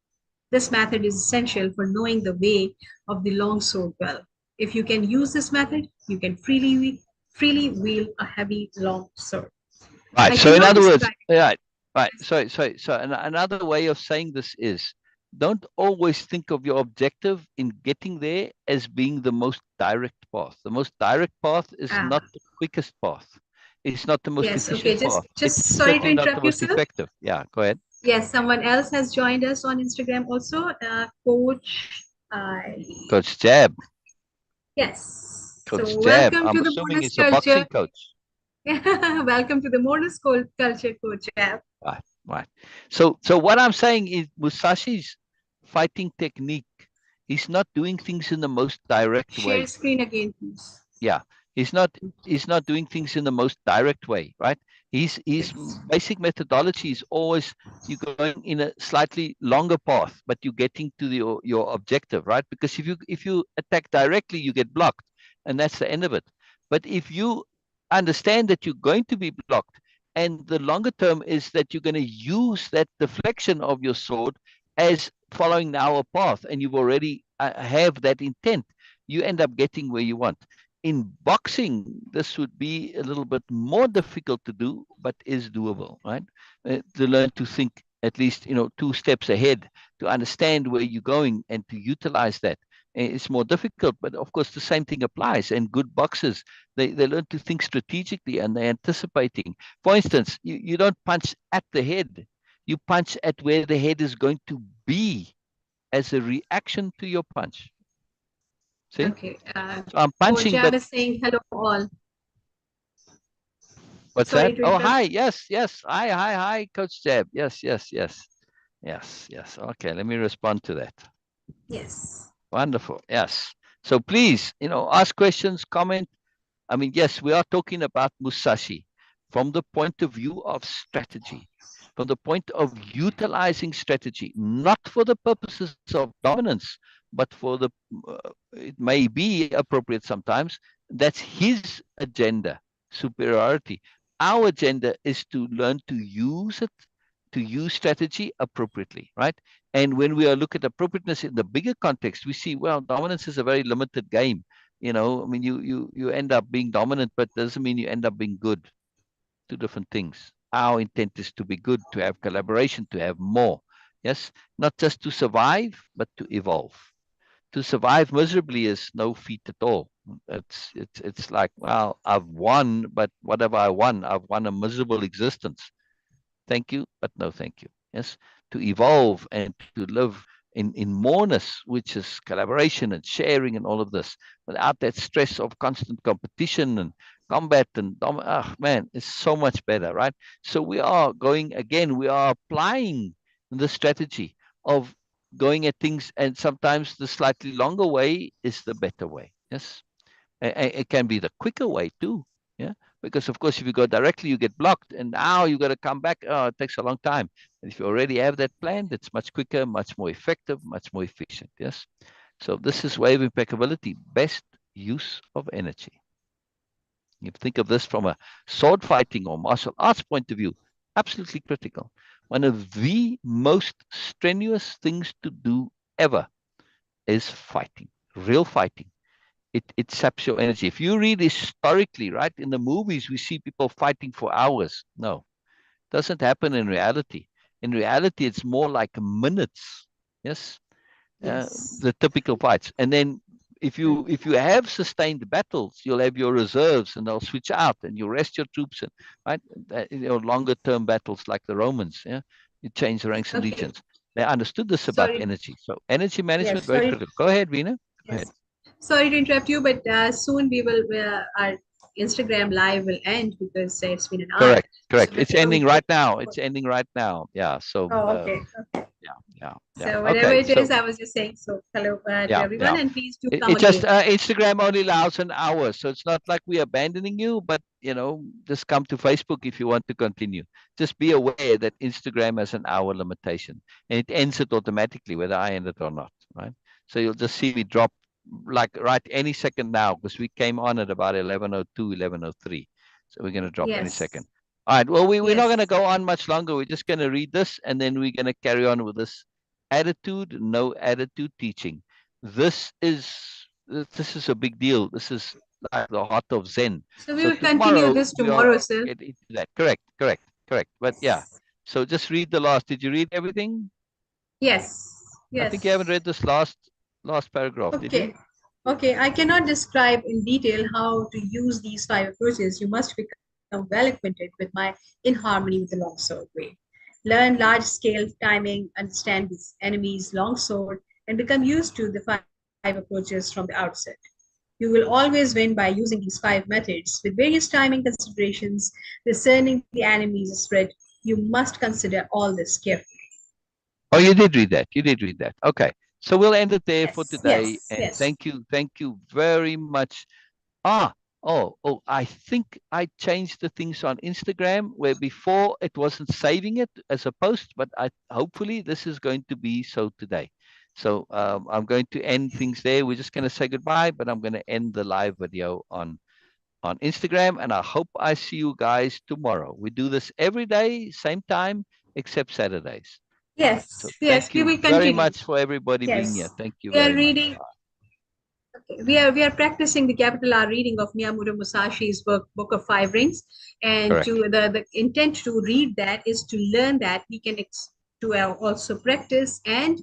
A: This method is essential for knowing the way of the long sword well. If you can use this method, you can freely wield a heavy long sword.
B: Right.
A: I
B: So in
A: cannot
B: other words,
A: describe
B: right, right. So another way of saying this is, don't always think of your objective in getting there as being the most direct path. The most direct path is
A: ah,
B: not the quickest path. It's not the most
A: yes, okay,
B: efficient
A: just
B: path.
A: just
B: It's
A: sorry to
B: certainly not the
A: interrupt you,
B: most
A: sir.
B: effective. Yeah, go ahead.
A: Yes, someone else has joined us on Instagram also. Coach,
B: Coach Jab.
A: yes. So
B: Coach Jab.
A: welcome
B: I'm
A: to the
B: assuming
A: Moreness
B: it's a boxing
A: Culture.
B: coach.
A: Welcome to the Culture, Coach app.
B: Right, right. So what I'm saying is Musashi's fighting technique, he's not doing things in the most direct
A: Share
B: way.
A: screen again, please.
B: Yeah, he's not doing things in the most direct way, right? His
A: Yes.
B: basic methodology is always you're going in a slightly longer path, but you're getting to your objective, right? Because if you attack directly, you get blocked, and that's the end of it. But if you understand that you're going to be blocked, and the longer term is that you're going to use that deflection of your sword as following now a path, and you've already have that intent, you end up getting where you want. In boxing, this would be a little bit more difficult to do, but is doable, right? To learn to think at least, 2 steps ahead, to understand where you're going and to utilize that. It's more difficult, but of course, the same thing applies. And good boxers, they learn to think strategically and they're anticipating. For instance, you don't punch at the head, you punch at where the head is going to be as a reaction to your punch. See?
A: Okay.
B: So I'm
A: Coach
B: punching,
A: Jab
B: but
A: is saying hello all.
B: what's
A: Sorry
B: that?
A: to
B: Oh,
A: interrupt.
B: hi. Yes, yes. Hi, Coach Jeb. Yes, yes, yes. Yes, yes. Okay, let me respond to that.
A: Yes.
B: Wonderful. Yes. So please, ask questions, comment. I mean, yes, we are talking about Musashi from the point of view of strategy, from the point of utilizing strategy, not for the purposes of dominance, but it may be appropriate sometimes. That's his agenda, superiority. Our agenda is to learn to use it, to use strategy appropriately, right? And when we look at appropriateness in the bigger context, we see, well, dominance is a very limited game. I mean, you end up being dominant, but doesn't mean you end up being good. Two different things. Our intent is to be good, to have collaboration, to have more. Yes, not just to survive, but to evolve. To survive miserably is no feat at all. It's like, well, I've won, but what have I won? I've won a miserable existence. Thank you, but no thank you. Yes, to evolve and to live in moreness, which is collaboration and sharing and all of this, without that stress of constant competition and combat and man, it's so much better, right? So we are going again. We are applying the strategy of going at things, and sometimes the slightly longer way is the better way. Yes, it can be the quicker way too. Yeah, because of course, if you go directly, you get blocked, and now you got to come back. Oh, it takes a long time. And if you already have that planned, it's much quicker, much more effective, much more efficient. Yes. So this is way of impeccability, best use of energy. You think of this from a sword fighting or martial arts point of view, absolutely critical. One of the most strenuous things to do ever is fighting, real fighting. It saps your energy. If you read historically, right, in the movies, we see people fighting for hours. No, it doesn't happen in reality. In reality, it's more like minutes. Yes,
A: Yes.
B: the typical fights. And then
A: Right.
B: if you have sustained battles, you'll have your reserves, and they'll switch out, and you rest your troops, and right, longer term battles like the Romans. Yeah, you change the ranks and
A: Okay.
B: legions. They understood this about
A: Sorry.
B: energy. So energy management
A: Yes.
B: very
A: Sorry.
B: critical. Go ahead, Veena. Go ahead.
A: Yes. Sorry to interrupt you, but soon we will our Instagram live will end because it's been an hour.
B: Correct,
A: So
B: correct. It's
A: before we
B: ending
A: go.
B: right now. It's ending right now. Yeah. So,
A: Oh, okay.
B: yeah, yeah, yeah.
A: So whatever
B: Okay.
A: it
B: So,
A: is, I was just saying. So hello to
B: yeah,
A: everyone,
B: yeah.
A: and please do
B: It
A: come
B: just
A: again.
B: Instagram only allows an hour, so it's not like we're abandoning you, but just come to Facebook if you want to continue. Just be aware that Instagram has an hour limitation, and it ends it automatically, whether I end it or not. Right. So you'll just see me drop like right any second now, because we came on at about 11:02, 11:03. So we're going to drop any second.
A: Yes.
B: All right. Well, we're not going to
A: Yes.
B: go on much longer. We're just going to read this, and then we're going to carry on with this attitude, no attitude teaching. This is this is a big deal. This is like the heart of Zen.
A: So we
B: So
A: will continue
B: tomorrow
A: this
B: we'll
A: tomorrow, sir.
B: get into that. Correct, correct, correct. But yeah.
A: Yes.
B: So just read the last. Did you read everything?
A: Yes.
B: I think you haven't
A: Yes.
B: read this last paragraph, did you?
A: Okay. Okay. I cannot describe in detail how to use these five approaches. You must become well acquainted with my In Harmony with the Longsword way. Learn large scale timing, understand these enemies, longsword, and become used to the five approaches from the outset. You will always win by using these five methods with various timing considerations, discerning the enemy's spread. You must consider all this carefully.
B: Oh, you did read that. You did read that. Okay. So we'll end it there for
A: Yes,
B: today.
A: yes,
B: And
A: yes.
B: thank you very much. Ah, I think I changed the things on Instagram where before it wasn't saving it as a post, but I hopefully this is going to be so today. So I'm going to end things there. We're just going to say goodbye, but I'm going to end the live video on Instagram, and I hope I see you guys tomorrow. We do this every day, same time, except Saturdays. All right. So
A: Yes, yes,
B: thank
A: we
B: you
A: will
B: very
A: continue.
B: much for everybody being here.
A: Yes.
B: Thank you
A: We are
B: very much.
A: reading, okay, we are practicing the capital R reading of Miyamoto Musashi's Book of Five Rings. And
B: Correct.
A: to the intent to read that is to learn that we can to also practice and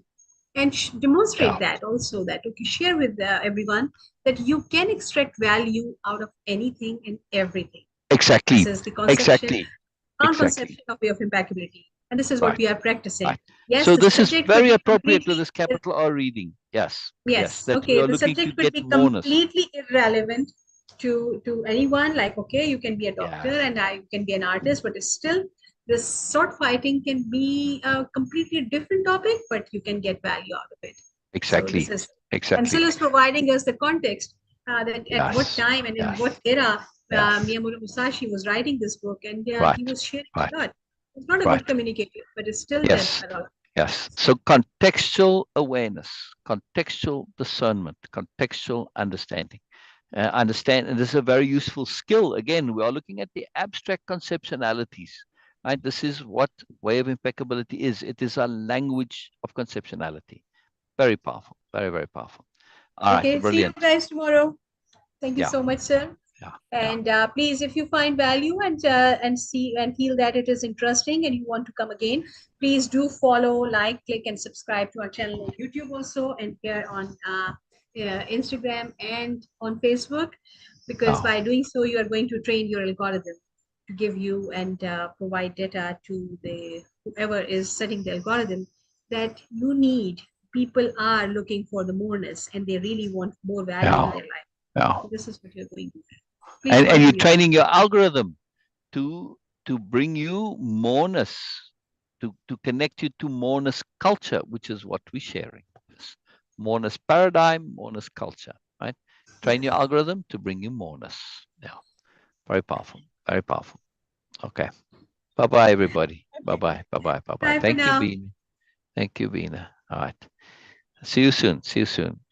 A: demonstrate
B: Yeah.
A: that also, that okay, share with everyone that you can extract value out of anything and everything. This
B: Exactly.
A: is the conception,
B: Exactly.
A: strong
B: Exactly.
A: conception of way of impeccability, and this is what
B: Right.
A: we are practicing.
B: Right.
A: Yes,
B: So
A: the
B: this is
A: subject could
B: very
A: be
B: appropriate to
A: completely
B: this capital R reading. Yes. Yes.
A: yes,
B: That we
A: okay,
B: are
A: the
B: looking to
A: subject could
B: get
A: be
B: moreness.
A: completely irrelevant to anyone. Like okay, you can be a doctor
B: Yes.
A: and I can be an artist, but it's still this sword fighting can be a completely different topic, but you can get value out of it. So this
B: Exactly.
A: is, and
B: Exactly.
A: Syl is providing us the context that at what
B: Yes.
A: time and in
B: Yes.
A: what era
B: Yes.
A: Miyamoto Musashi was writing this book, and he
B: Right.
A: was sharing
B: Right.
A: a lot. It's not a good
B: Right.
A: communicator, but it's still there
B: Yes.
A: a lot.
B: Yes. So contextual awareness, contextual discernment, contextual understanding. Understand, and this is a very useful skill. Again, we are looking at the abstract conceptionalities. Right? This is what way of impeccability is. It is a language of conceptionality. Very powerful. Very, very powerful. All right.
A: Okay, see you
B: Brilliant.
A: guys tomorrow. Thank you
B: Yeah.
A: so much, sir.
B: Yeah. Yeah.
A: And please, if you find value and see and feel that it is interesting and you want to come again, please do follow, like, click, and subscribe to our channel on YouTube also, and here on Instagram and on Facebook, because
B: Oh,
A: by doing so, you are going to train your algorithm to give you and provide data to the whoever is setting the algorithm that you need. People are looking for the moreness and they really want more value in
B: yeah.
A: their life.
B: Yeah.
A: So this is what you're going to do. Please
B: And you're
A: continue.
B: training your algorithm to bring you moreness, to connect you to moreness culture, which is what we're sharing. Yes. Moreness paradigm, moreness culture, right? Train your
A: Yes.
B: algorithm to bring you moreness. Yeah. Very powerful. Very powerful. Okay. Bye bye, everybody. Bye
A: Okay.
B: bye. Bye bye. Bye bye.
A: Bye for
B: Thank you,
A: now.
B: Bean. Thank you, Beena. All right. See you soon. See you soon.